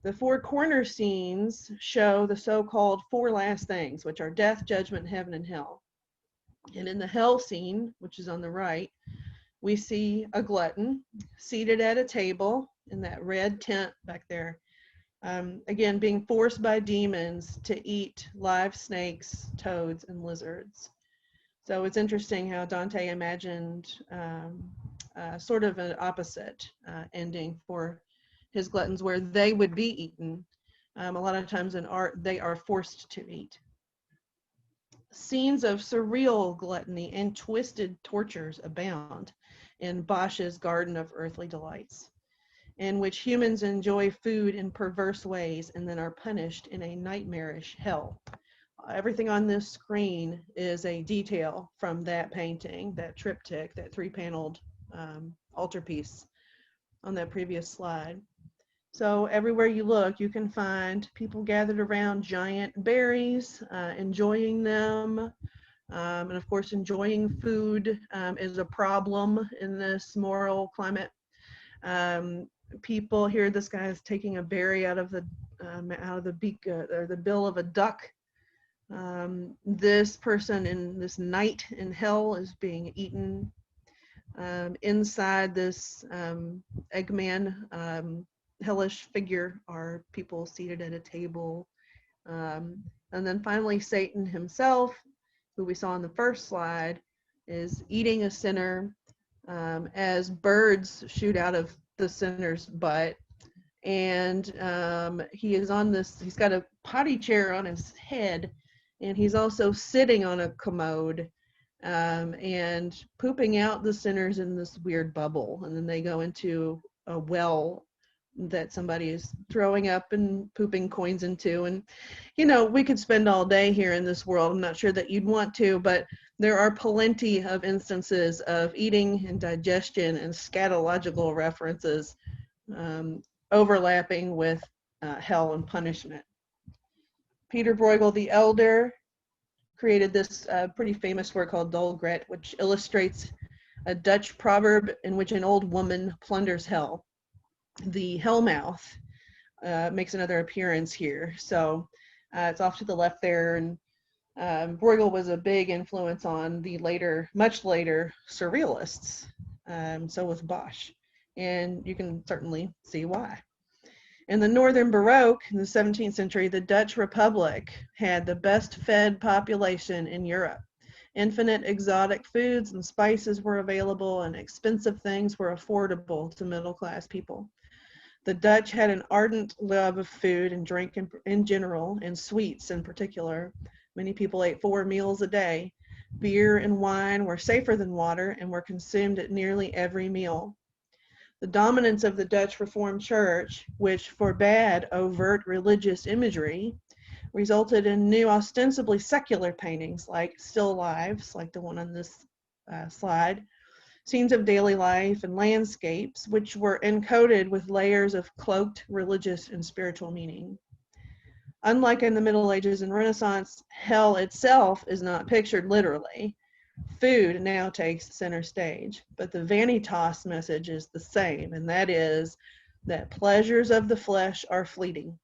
The four corner scenes show the so-called four last things, which are death, judgment, heaven, and hell. And in the hell scene, which is on the right, we see a glutton seated at a table in that red tent back there. Again, being forced by demons to eat live snakes, toads, and lizards. So it's interesting how Dante imagined sort of an opposite ending for his gluttons, where they would be eaten. A lot of times in art, they are forced to eat. Scenes of surreal gluttony and twisted tortures abound in Bosch's Garden of Earthly Delights, in which humans enjoy food in perverse ways and then are punished in a nightmarish hell. Everything on this screen is a detail from that painting, that triptych, that three-paneled altarpiece on that previous slide. So everywhere you look, you can find people gathered around giant berries, enjoying them. And of course, enjoying food is a problem in this moral climate. People here, this guy is taking a berry out of the beak or the bill of a duck. This person in this night in hell is being eaten. Inside this Eggman hellish figure are people seated at a table. And then finally Satan himself, who we saw in the first slide, is eating a sinner as birds shoot out of the sinner's butt. And he is on this, he's got a potty chair on his head, and he's also sitting on a commode and pooping out the sinners in this weird bubble. And then they go into a well that somebody is throwing up and pooping coins into. And, you know, we could spend all day here in this world. I'm not sure that you'd want to, but there are plenty of instances of eating and digestion and scatological references overlapping with hell and punishment. Peter Bruegel the Elder created this pretty famous work called Dolgret, which illustrates a Dutch proverb in which an old woman plunders hell. The hellmouth makes another appearance here. So it's off to the left there. And Bruegel was a big influence on the later, much later surrealists. So was Bosch. And you can certainly see why. In the Northern Baroque, in the 17th century, the Dutch Republic had the best fed population in Europe. Infinite exotic foods and spices were available, and expensive things were affordable to middle-class people. The Dutch had an ardent love of food and drink in general, and sweets in particular. Many people ate 4 meals a day. Beer and wine were safer than water and were consumed at nearly every meal. The dominance of the Dutch Reformed Church, which forbade overt religious imagery, resulted in new ostensibly secular paintings like still lifes, like the one on this slide, scenes of daily life and landscapes, which were encoded with layers of cloaked religious and spiritual meaning. Unlike in the Middle Ages and Renaissance, hell itself is not pictured literally. Food now takes center stage, but the vanitas message is the same, and that is that pleasures of the flesh are fleeting.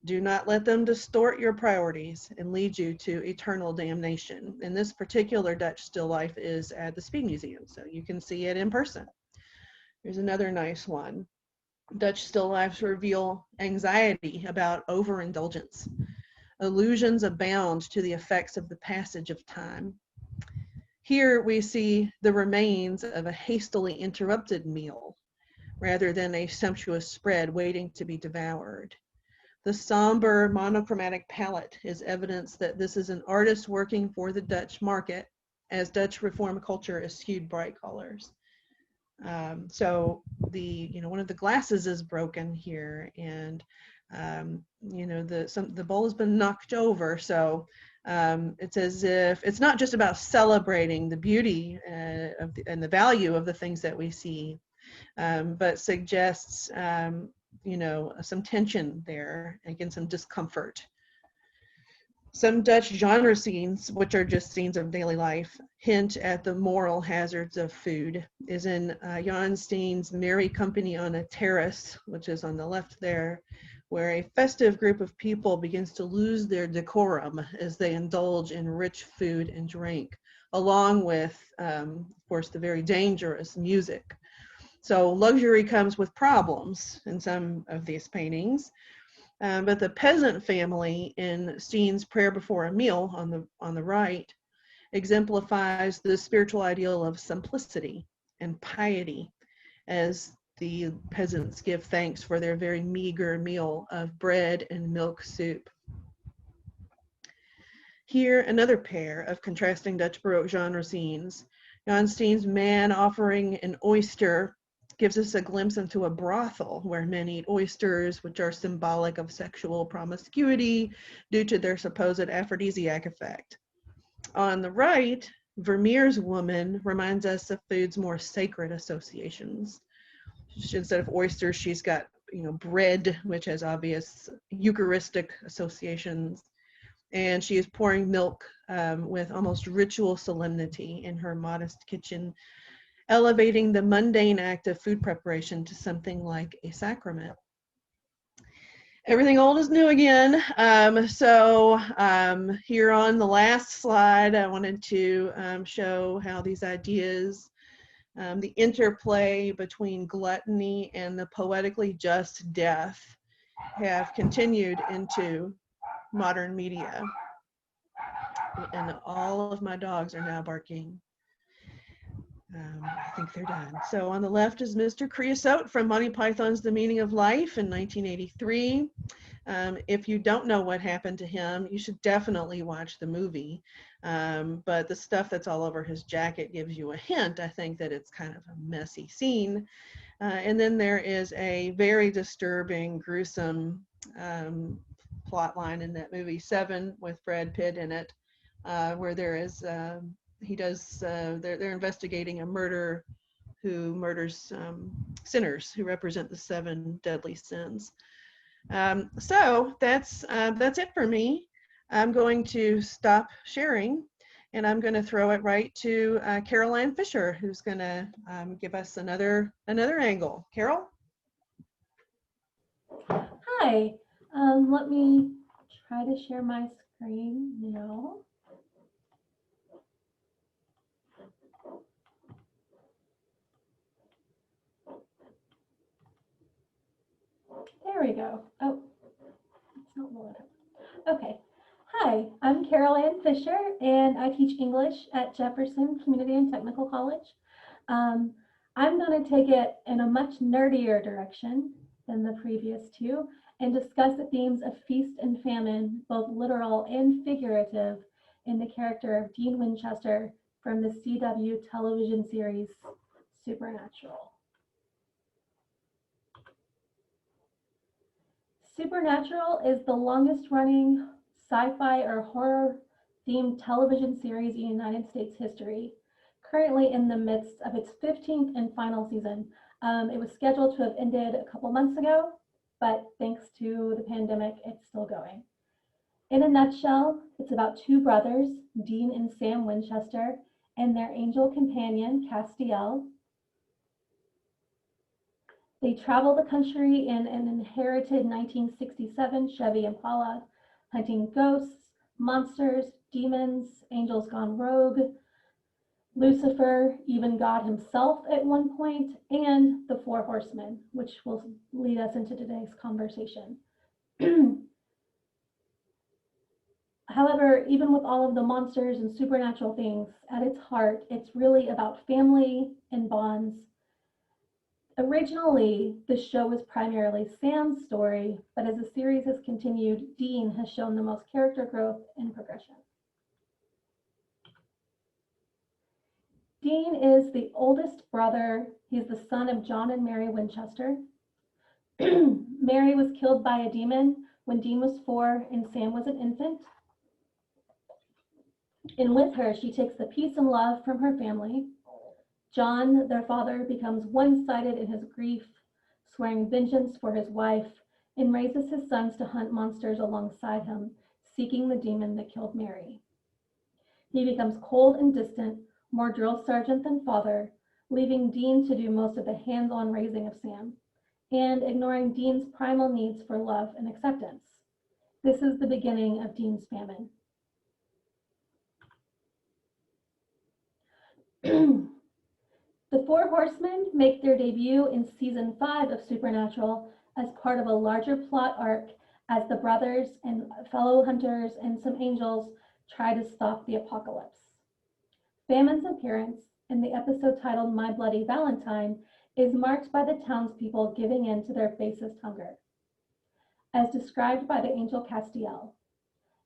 Do not let them distort your priorities and lead you to eternal damnation. And this particular Dutch still life is at the Speed Museum, so you can see it in person. Here's another nice one. Dutch still lifes reveal anxiety about overindulgence. Illusions abound to the effects of the passage of time. Here we see the remains of a hastily interrupted meal rather than a sumptuous spread waiting to be devoured. The somber monochromatic palette is evidence that this is an artist working for the Dutch market, as Dutch Reform culture eschewed bright colors. So one of the glasses is broken here, and the bowl has been knocked over. So it's as if it's not just about celebrating the beauty and the value of the things that we see, but suggests, you know, some tension there, again, some discomfort. Some Dutch genre scenes, which are just scenes of daily life, hint at the moral hazards of food, is in Jan Steen's Merry Company on a Terrace, which is on the left there, where a festive group of people begins to lose their decorum as they indulge in rich food and drink, along with, of course, the very dangerous music. So luxury comes with problems in some of these paintings. But the peasant family in Steen's Prayer Before a Meal on the right exemplifies the spiritual ideal of simplicity and piety as the peasants give thanks for their very meager meal of bread and milk soup. Here, another pair of contrasting Dutch Baroque genre scenes. Jan Steen's Man Offering an Oyster gives us a glimpse into a brothel where men eat oysters, which are symbolic of sexual promiscuity due to their supposed aphrodisiac effect. On the right, Vermeer's Woman reminds us of food's more sacred associations. Instead of oysters, she's got, you know, bread, which has obvious Eucharistic associations, and she is pouring milk with almost ritual solemnity in her modest kitchen, elevating the mundane act of food preparation to something like a sacrament. Everything old is new again. Here on the last slide, I wanted to show how these ideas, the interplay between gluttony and the poetically just death, have continued into modern media. And all of my dogs are now barking. I think they're done. So on the left is Mr. Creosote from Monty Python's The Meaning of Life in 1983. If you don't know what happened to him, you should definitely watch the movie. But the stuff that's all over his jacket gives you a hint, I think, that it's kind of a messy scene. And then there is a very disturbing, gruesome plot line in that movie, Seven, with Brad Pitt in it, where there is... they're investigating a murder who murders sinners who represent the 7 deadly sins. So that's it for me. I'm going to stop sharing, and I'm going to throw it right to Caroline Fischer, who's going to give us another angle. Karyl? Hi, let me try to share my screen now. There we go. Oh, it's not loaded. Okay. Hi, I'm Caroline Fischer, and I teach English at Jefferson Community and Technical College. I'm going to take it in a much nerdier direction than the previous two and discuss the themes of feast and famine, both literal and figurative, in the character of Dean Winchester from the CW television series Supernatural. Supernatural is the longest running sci-fi or horror themed television series in United States history, currently in the midst of its 15th and final season. It was scheduled to have ended a couple months ago, but thanks to the pandemic, it's still going. In a nutshell, it's about 2 brothers, Dean and Sam Winchester, and their angel companion, Castiel. They travel the country in an inherited 1967 Chevy Impala, hunting ghosts, monsters, demons, angels gone rogue, Lucifer, even God himself at one point, and the 4 horsemen, which will lead us into today's conversation. However, even with all of the monsters and supernatural things, at its heart, it's really about family and bonds. Originally, the show was primarily Sam's story, but as the series has continued, Dean has shown the most character growth and progression. Dean is the oldest brother. He's the son of John and Mary Winchester. Mary was killed by a demon when Dean was 4 and Sam was an infant. And with her, she takes the peace and love from her family. John, their father, becomes one-sided in his grief, swearing vengeance for his wife, and raises his sons to hunt monsters alongside him, seeking the demon that killed Mary. He becomes cold and distant, more drill sergeant than father, leaving Dean to do most of the hands-on raising of Sam, and ignoring Dean's primal needs for love and acceptance. This is the beginning of Dean's famine. The Four Horsemen make their debut in season 5 of Supernatural as part of a larger plot arc as the brothers and fellow hunters and some angels try to stop the apocalypse. Famine's appearance in the episode titled My Bloody Valentine is marked by the townspeople giving in to their basest hunger, as described by the angel Castiel.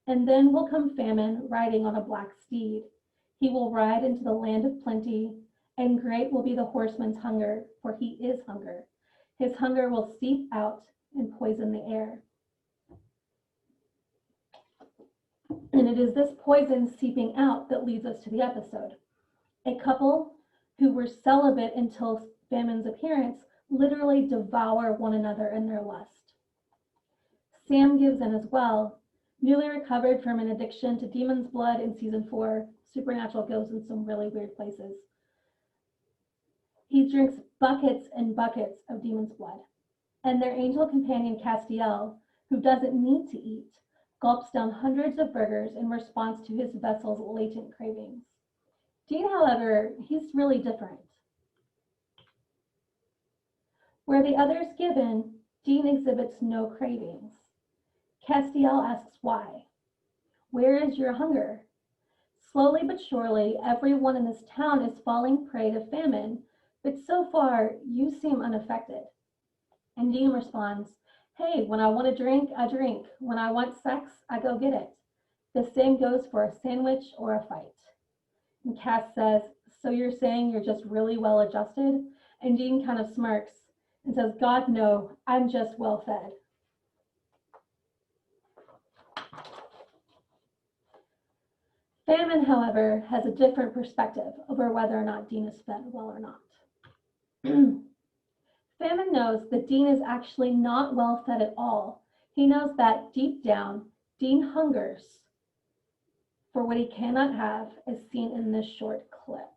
And then will come Famine riding on a black steed. He will ride into the land of plenty, and great will be the horseman's hunger, for he is hunger. His hunger will seep out and poison the air. And it is this poison seeping out that leads us to the episode. A couple who were celibate until Famine's appearance literally devour one another in their lust. Sam gives in as well. Newly recovered from an addiction to demon's blood in season 4, Supernatural goes in some really weird places. He drinks buckets and buckets of demon's blood. And their angel companion Castiel, who doesn't need to eat, gulps down hundreds of burgers in response to his vessel's latent cravings. Dean, however, he's really different. Where the others give in, Dean exhibits no cravings. Castiel asks why. Where is your hunger? Slowly but surely, everyone in this town is falling prey to famine, but so far, you seem unaffected. And Dean responds, hey, when I want a drink, I drink. When I want sex, I go get it. The same goes for a sandwich or a fight. And Cass says, so you're saying you're just really well adjusted? And Dean kind of smirks and says, God, no, I'm just well fed. Famine, however, has a different perspective over whether or not Dean is fed well or not. Famine knows that Dean is actually not well fed at all. He knows that deep down, Dean hungers for what he cannot have, as seen in this short clip.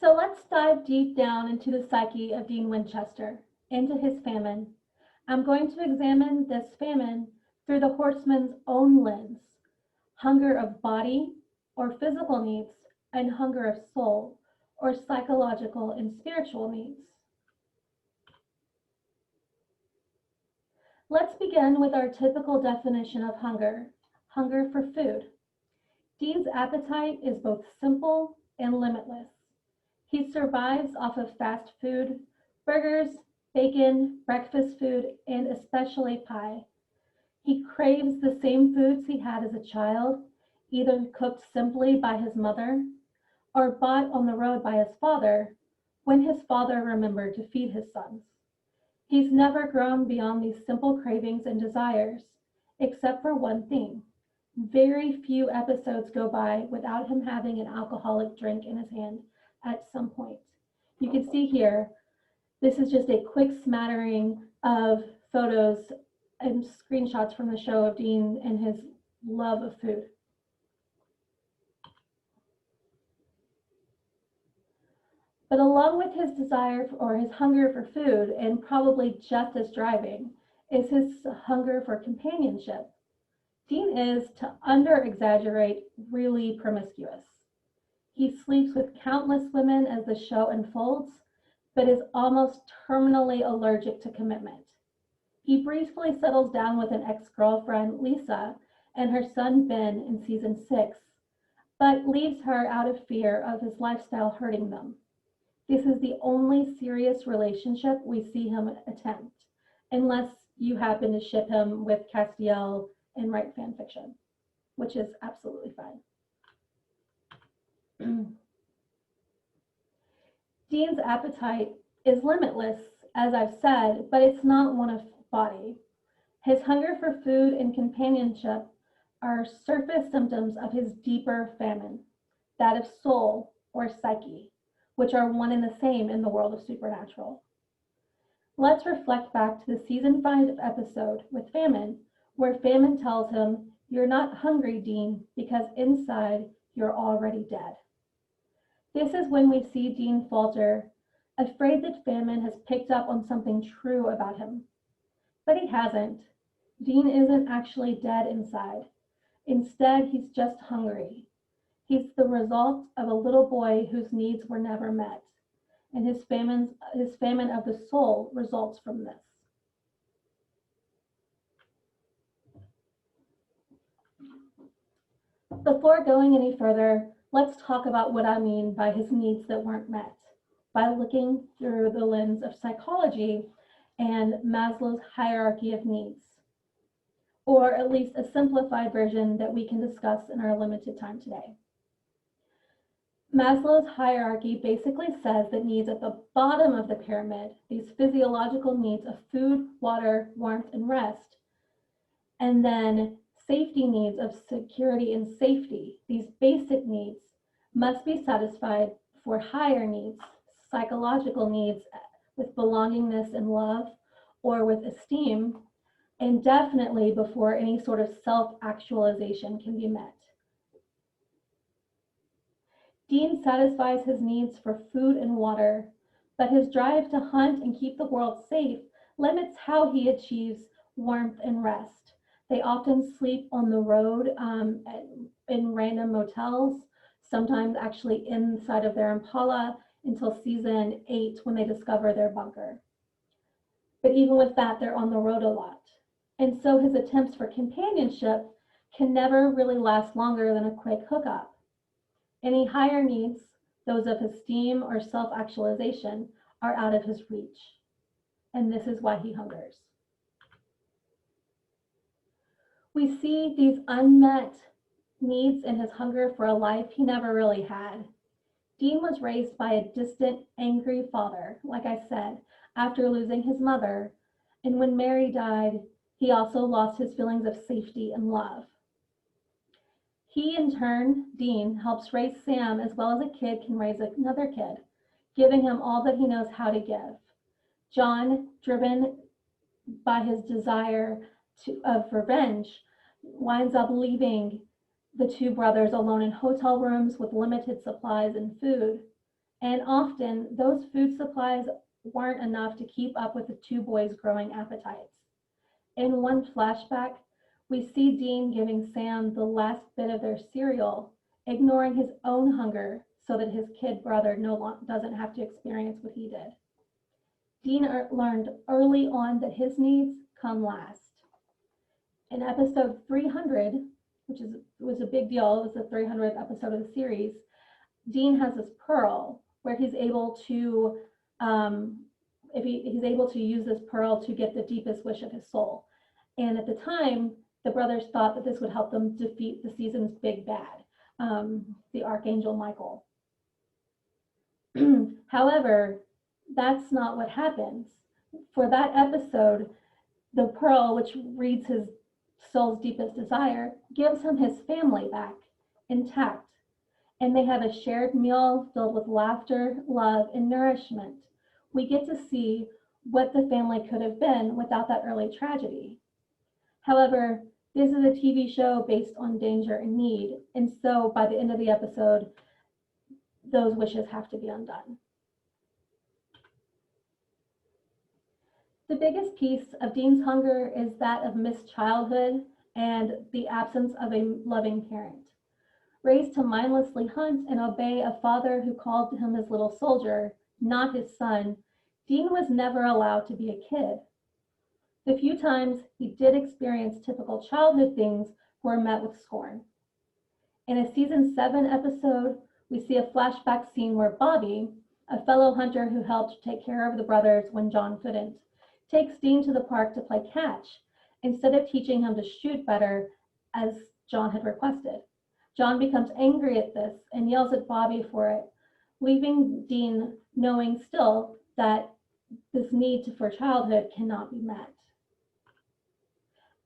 So let's dive deep down into the psyche of Dean Winchester, into his famine. I'm going to examine this famine through the horseman's own lens: hunger of body or physical needs, and hunger of soul or psychological and spiritual needs. Let's begin with our typical definition of hunger: hunger for food. Dean's appetite is both simple and limitless. He survives off of fast food, burgers, bacon, breakfast food, and especially pie. He craves the same foods he had as a child, either cooked simply by his mother or bought on the road by his father when his father remembered to feed his sons. He's never grown beyond these simple cravings and desires, except for one thing. Very few episodes go by without him having an alcoholic drink in his hand at some point. You can see here, this is just a quick smattering of photos and screenshots from the show of Dean and his love of food. But along with his desire or his hunger for food, and probably just as driving, is his hunger for companionship. Dean is, to under-exaggerate, really promiscuous. He sleeps with countless women as the show unfolds, but is almost terminally allergic to commitment. He briefly settles down with an ex-girlfriend, Lisa, and her son, Ben, in season 6, but leaves her out of fear of his lifestyle hurting them. This is the only serious relationship we see him attempt, unless you happen to ship him with Castiel and write fan fiction, which is absolutely fine. Dean's appetite is limitless, as I've said, but it's not one of body. His hunger for food and companionship are surface symptoms of his deeper famine, that of soul or psyche, which are one and the same in the world of supernatural. Let's reflect back to the season 5 episode with Famine, where Famine tells him, "You're not hungry, Dean, because inside you're already dead." This is when we see Dean falter, afraid that Famine has picked up on something true about him. But he hasn't. Dean isn't actually dead inside. Instead, he's just hungry. He's the result of a little boy whose needs were never met, and his famine of the soul results from this. Before going any further, let's talk about what I mean by his needs that weren't met, by looking through the lens of psychology and Maslow's hierarchy of needs, or at least a simplified version that we can discuss in our limited time today. Maslow's hierarchy basically says that needs at the bottom of the pyramid, these physiological needs of food, water, warmth, and rest, and then safety needs of security and safety, these basic needs, must be satisfied for higher needs, psychological needs with belongingness and love, or with esteem, and definitely before any sort of self-actualization can be met. Dean satisfies his needs for food and water, but his drive to hunt and keep the world safe limits how he achieves warmth and rest. They often sleep on the road in random motels, sometimes actually inside of their Impala until season 8 when they discover their bunker. But even with that, they're on the road a lot. And so his attempts for companionship can never really last longer than a quick hookup. Any higher needs, those of esteem or self-actualization, are out of his reach. And this is why he hungers. We see these unmet needs in his hunger for a life he never really had. Dean was raised by a distant, angry father, like I said, after losing his mother. And when Mary died, he also lost his feelings of safety and love. He, in turn, Dean, helps raise Sam as well as a kid can raise another kid, giving him all that he knows how to give. John, driven by his desire of revenge, winds up leaving the two brothers alone in hotel rooms with limited supplies and food, And often those food supplies weren't enough to keep up with the two boys' growing appetites. In one flashback, we see Dean giving Sam the last bit of their cereal, ignoring his own hunger so that his kid brother doesn't have to experience what he did. Dean learned early on that his needs come last. In episode 300, which was a big deal, it was the 300th episode of the series, Dean has this pearl where he's able to, he's able to use this pearl to get the deepest wish of his soul. And at the time, the brothers thought that this would help them defeat the season's big bad, the Archangel Michael. However, that's not what happens. For that episode, the pearl, which reads his soul's deepest desire, gives him his family back intact. And they have a shared meal filled with laughter, love, and nourishment. We get to see what the family could have been without that early tragedy. However, this is a TV show based on danger and need, and so by the end of the episode, those wishes have to be undone. The biggest piece of Dean's hunger is that of missed childhood and the absence of a loving parent. Raised to mindlessly hunt and obey a father who called him his little soldier, not his son, Dean was never allowed to be a kid. The few times he did experience typical childhood things were met with scorn. In a season 7 episode, we see a flashback scene where Bobby, a fellow hunter who helped take care of the brothers when John couldn't, takes Dean to the park to play catch instead of teaching him to shoot better as John had requested. John becomes angry at this and yells at Bobby for it, leaving Dean knowing still that this need for childhood cannot be met.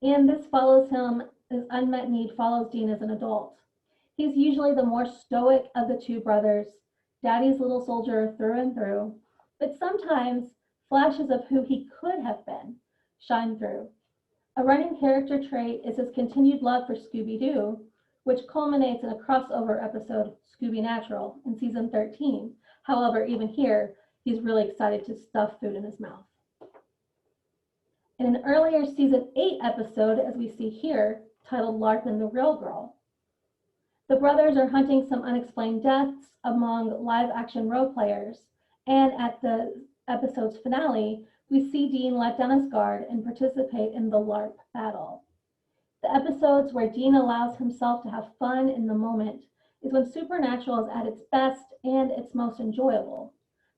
And this unmet need follows Dean as an adult. He's usually the more stoic of the two brothers, Daddy's little soldier through and through, but sometimes flashes of who he could have been shine through. A running character trait is his continued love for Scooby-Doo, which culminates in a crossover episode, Scooby Natural, in season 13. However, even here, he's really excited to stuff food in his mouth. In an earlier season 8 episode, as we see here, titled Larkin the Real Girl, the brothers are hunting some unexplained deaths among live-action role players, and at the episode's finale, we see Dean let down his guard and participate in the LARP battle. The episodes where Dean allows himself to have fun in the moment is when Supernatural is at its best and its most enjoyable,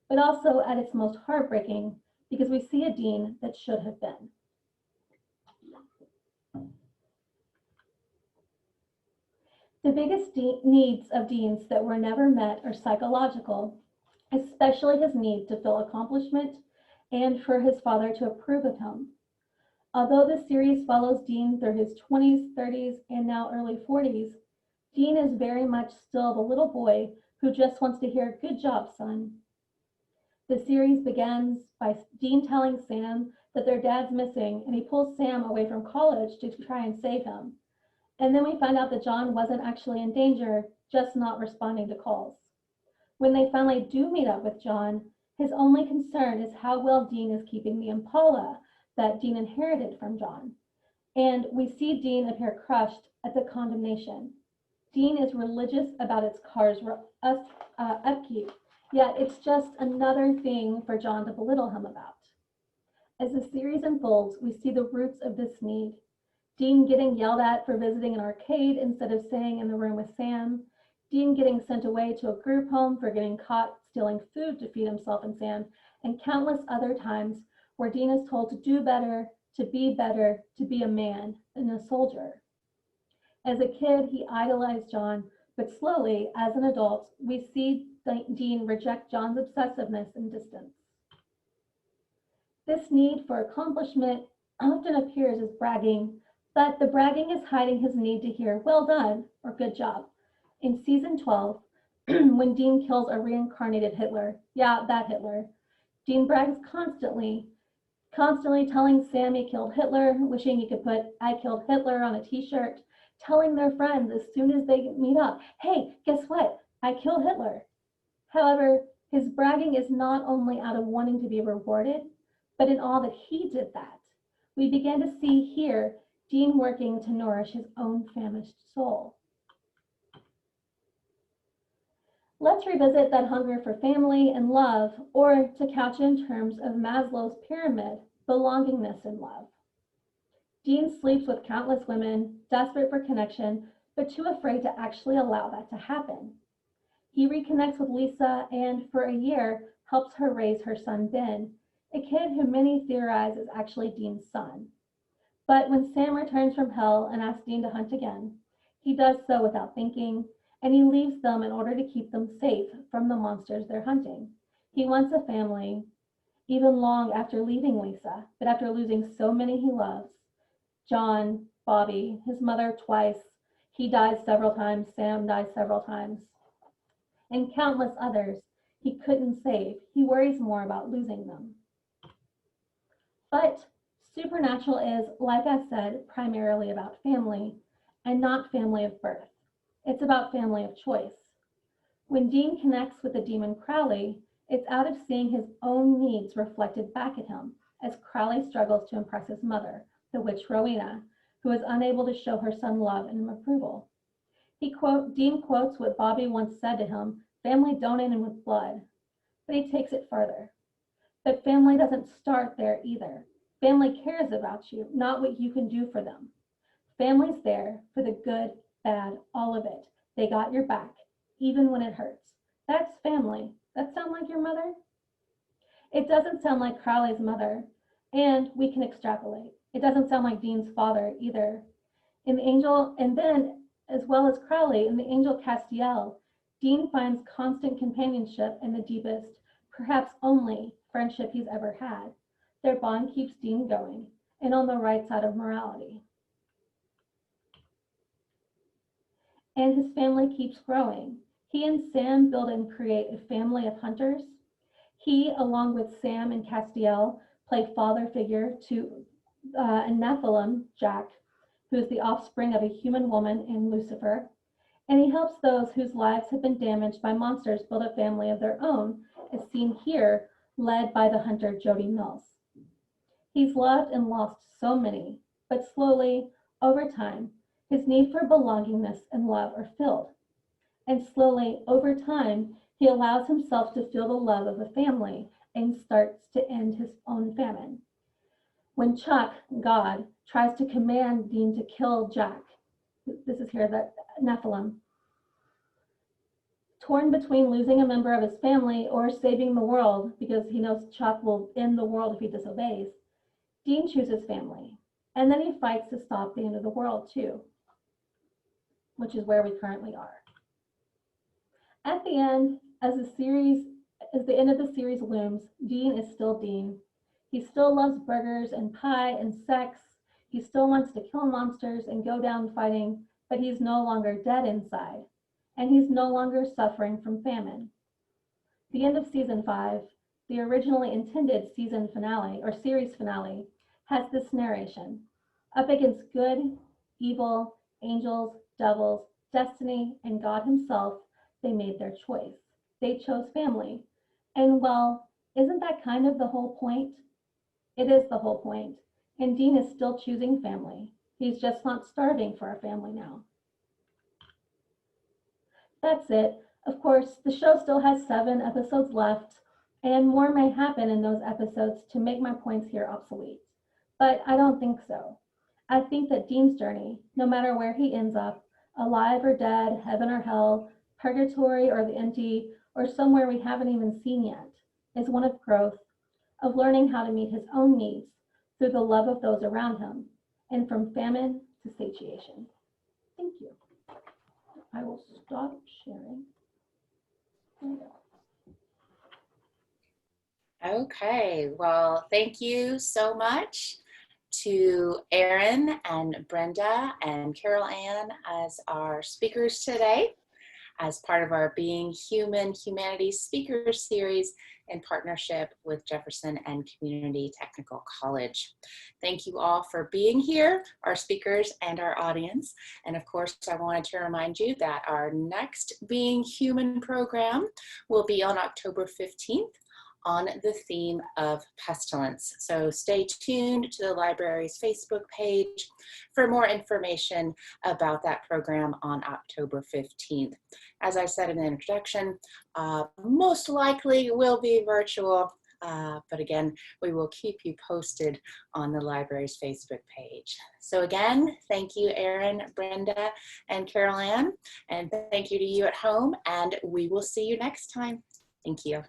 but also at its most heartbreaking because we see a Dean that should have been. The biggest needs of Dean's that were never met are psychological, especially his need to feel accomplishment and for his father to approve of him. Although the series follows Dean through his 20s, 30s, and now early 40s, Dean is very much still the little boy who just wants to hear, "Good job, son." The series begins by Dean telling Sam that their dad's missing, and he pulls Sam away from college to try and save him. And then we find out that John wasn't actually in danger, just not responding to calls. When they finally do meet up with John, his only concern is how well Dean is keeping the Impala that Dean inherited from John. And we see Dean appear crushed at the condemnation. Dean is religious about its car's upkeep, yet it's just another thing for John to belittle him about. As the series unfolds, we see the roots of this need. Dean getting yelled at for visiting an arcade instead of staying in the room with Sam, Dean getting sent away to a group home for getting caught stealing food to feed himself and Sam, and countless other times where Dean is told to do better, to be a man and a soldier. As a kid, he idolized John, but slowly, as an adult, we see Dean reject John's obsessiveness and distance. This need for accomplishment often appears as bragging, but the bragging is hiding his need to hear, "Well done," or "Good job." In season 12, when Dean kills a reincarnated Hitler, yeah, that Hitler, Dean brags constantly telling Sam he killed Hitler, wishing he could put "I killed Hitler" on a t-shirt, telling their friends as soon as they meet up, "Hey, guess what? I killed Hitler." However, His bragging is not only out of wanting to be rewarded, but in all that he did that. We begin to see here Dean working to nourish his own famished soul. Let's revisit that hunger for family and love, or to couch in terms of Maslow's pyramid, belongingness and love. Dean sleeps with countless women, desperate for connection, but too afraid to actually allow that to happen. He reconnects with Lisa and, for a year, helps her raise her son Ben, a kid who many theorize is actually Dean's son. But when Sam returns from hell and asks Dean to hunt again, he does so without thinking, and he leaves them in order to keep them safe from the monsters they're hunting. He wants a family, even long after leaving Lisa, but after losing so many he loves, John, Bobby, his mother twice, he dies several times, Sam dies several times, and countless others he couldn't save. He worries more about losing them. But Supernatural is, like I said, primarily about family, and not family of birth. It's about family of choice. When Dean connects with the demon Crowley, it's out of seeing his own needs reflected back at him as Crowley struggles to impress his mother, the witch Rowena, who is unable to show her son love and approval. Dean quotes what Bobby once said to him, "Family don't end with blood," but he takes it further. But family doesn't start there either. Family cares about you, not what you can do for them. Family's there for the good, bad, all of it. They got your back, even when it hurts. That's family. That sound like your mother? It doesn't sound like Crowley's mother, and we can extrapolate. It doesn't sound like Dean's father either. In the angel, and then, as well as Crowley, in the angel Castiel, Dean finds constant companionship and the deepest, perhaps only, friendship he's ever had. Their bond keeps Dean going, and on the right side of morality. And his family keeps growing. He and Sam build and create a family of hunters. He, along with Sam and Castiel, play father figure to a Nephilim, Jack, who is the offspring of a human woman in Lucifer. And he helps those whose lives have been damaged by monsters build a family of their own, as seen here, led by the hunter Jody Mills. He's loved and lost so many, but slowly, over time, his need for belongingness and love are filled. And slowly, over time, he allows himself to feel the love of a family and starts to end his own famine. When Chuck, God, tries to command Dean to kill Jack, this is here, the Nephilim, torn between losing a member of his family or saving the world because he knows Chuck will end the world if he disobeys, Dean chooses family. And then he fights to stop the end of the world too, which is where we currently are. At the end, as the end of the series looms, Dean is still Dean. He still loves burgers and pie and sex. He still wants to kill monsters and go down fighting, but he's no longer dead inside, and he's no longer suffering from famine. The end of season 5, the originally intended season finale or series finale, has this narration. Up against good, evil, angels, devils, destiny, and God himself, they made their choice. They chose family. And well, isn't that kind of the whole point? It is the whole point. And Dean is still choosing family. He's just not starving for a family now. That's it. Of course, the show still has 7 episodes left, and more may happen in those episodes to make my points here obsolete. But I don't think so. I think that Dean's journey, no matter where he ends up, alive or dead, heaven or hell, purgatory or the empty, or somewhere we haven't even seen yet, is one of growth, of learning how to meet his own needs through the love of those around him, and from famine to satiation. Thank you. I will stop sharing. There we go. Okay, well, thank you so much to Erin and Brenda and Carol Ann as our speakers today. As part of our Being Human Humanities speaker series, in partnership with Jefferson and Community Technical College. Thank you all for being here, our speakers and our audience. And of course, I wanted to remind you that our next Being Human program will be on October 15th on the theme of pestilence. So stay tuned to the library's Facebook page for more information about that program on October 15th. As I said in the introduction, most likely will be virtual, but again, we will keep you posted on the library's Facebook page. So again, thank you, Erin, Brenda, and Carol Ann, and thank you to you at home, and we will see you next time. Thank you.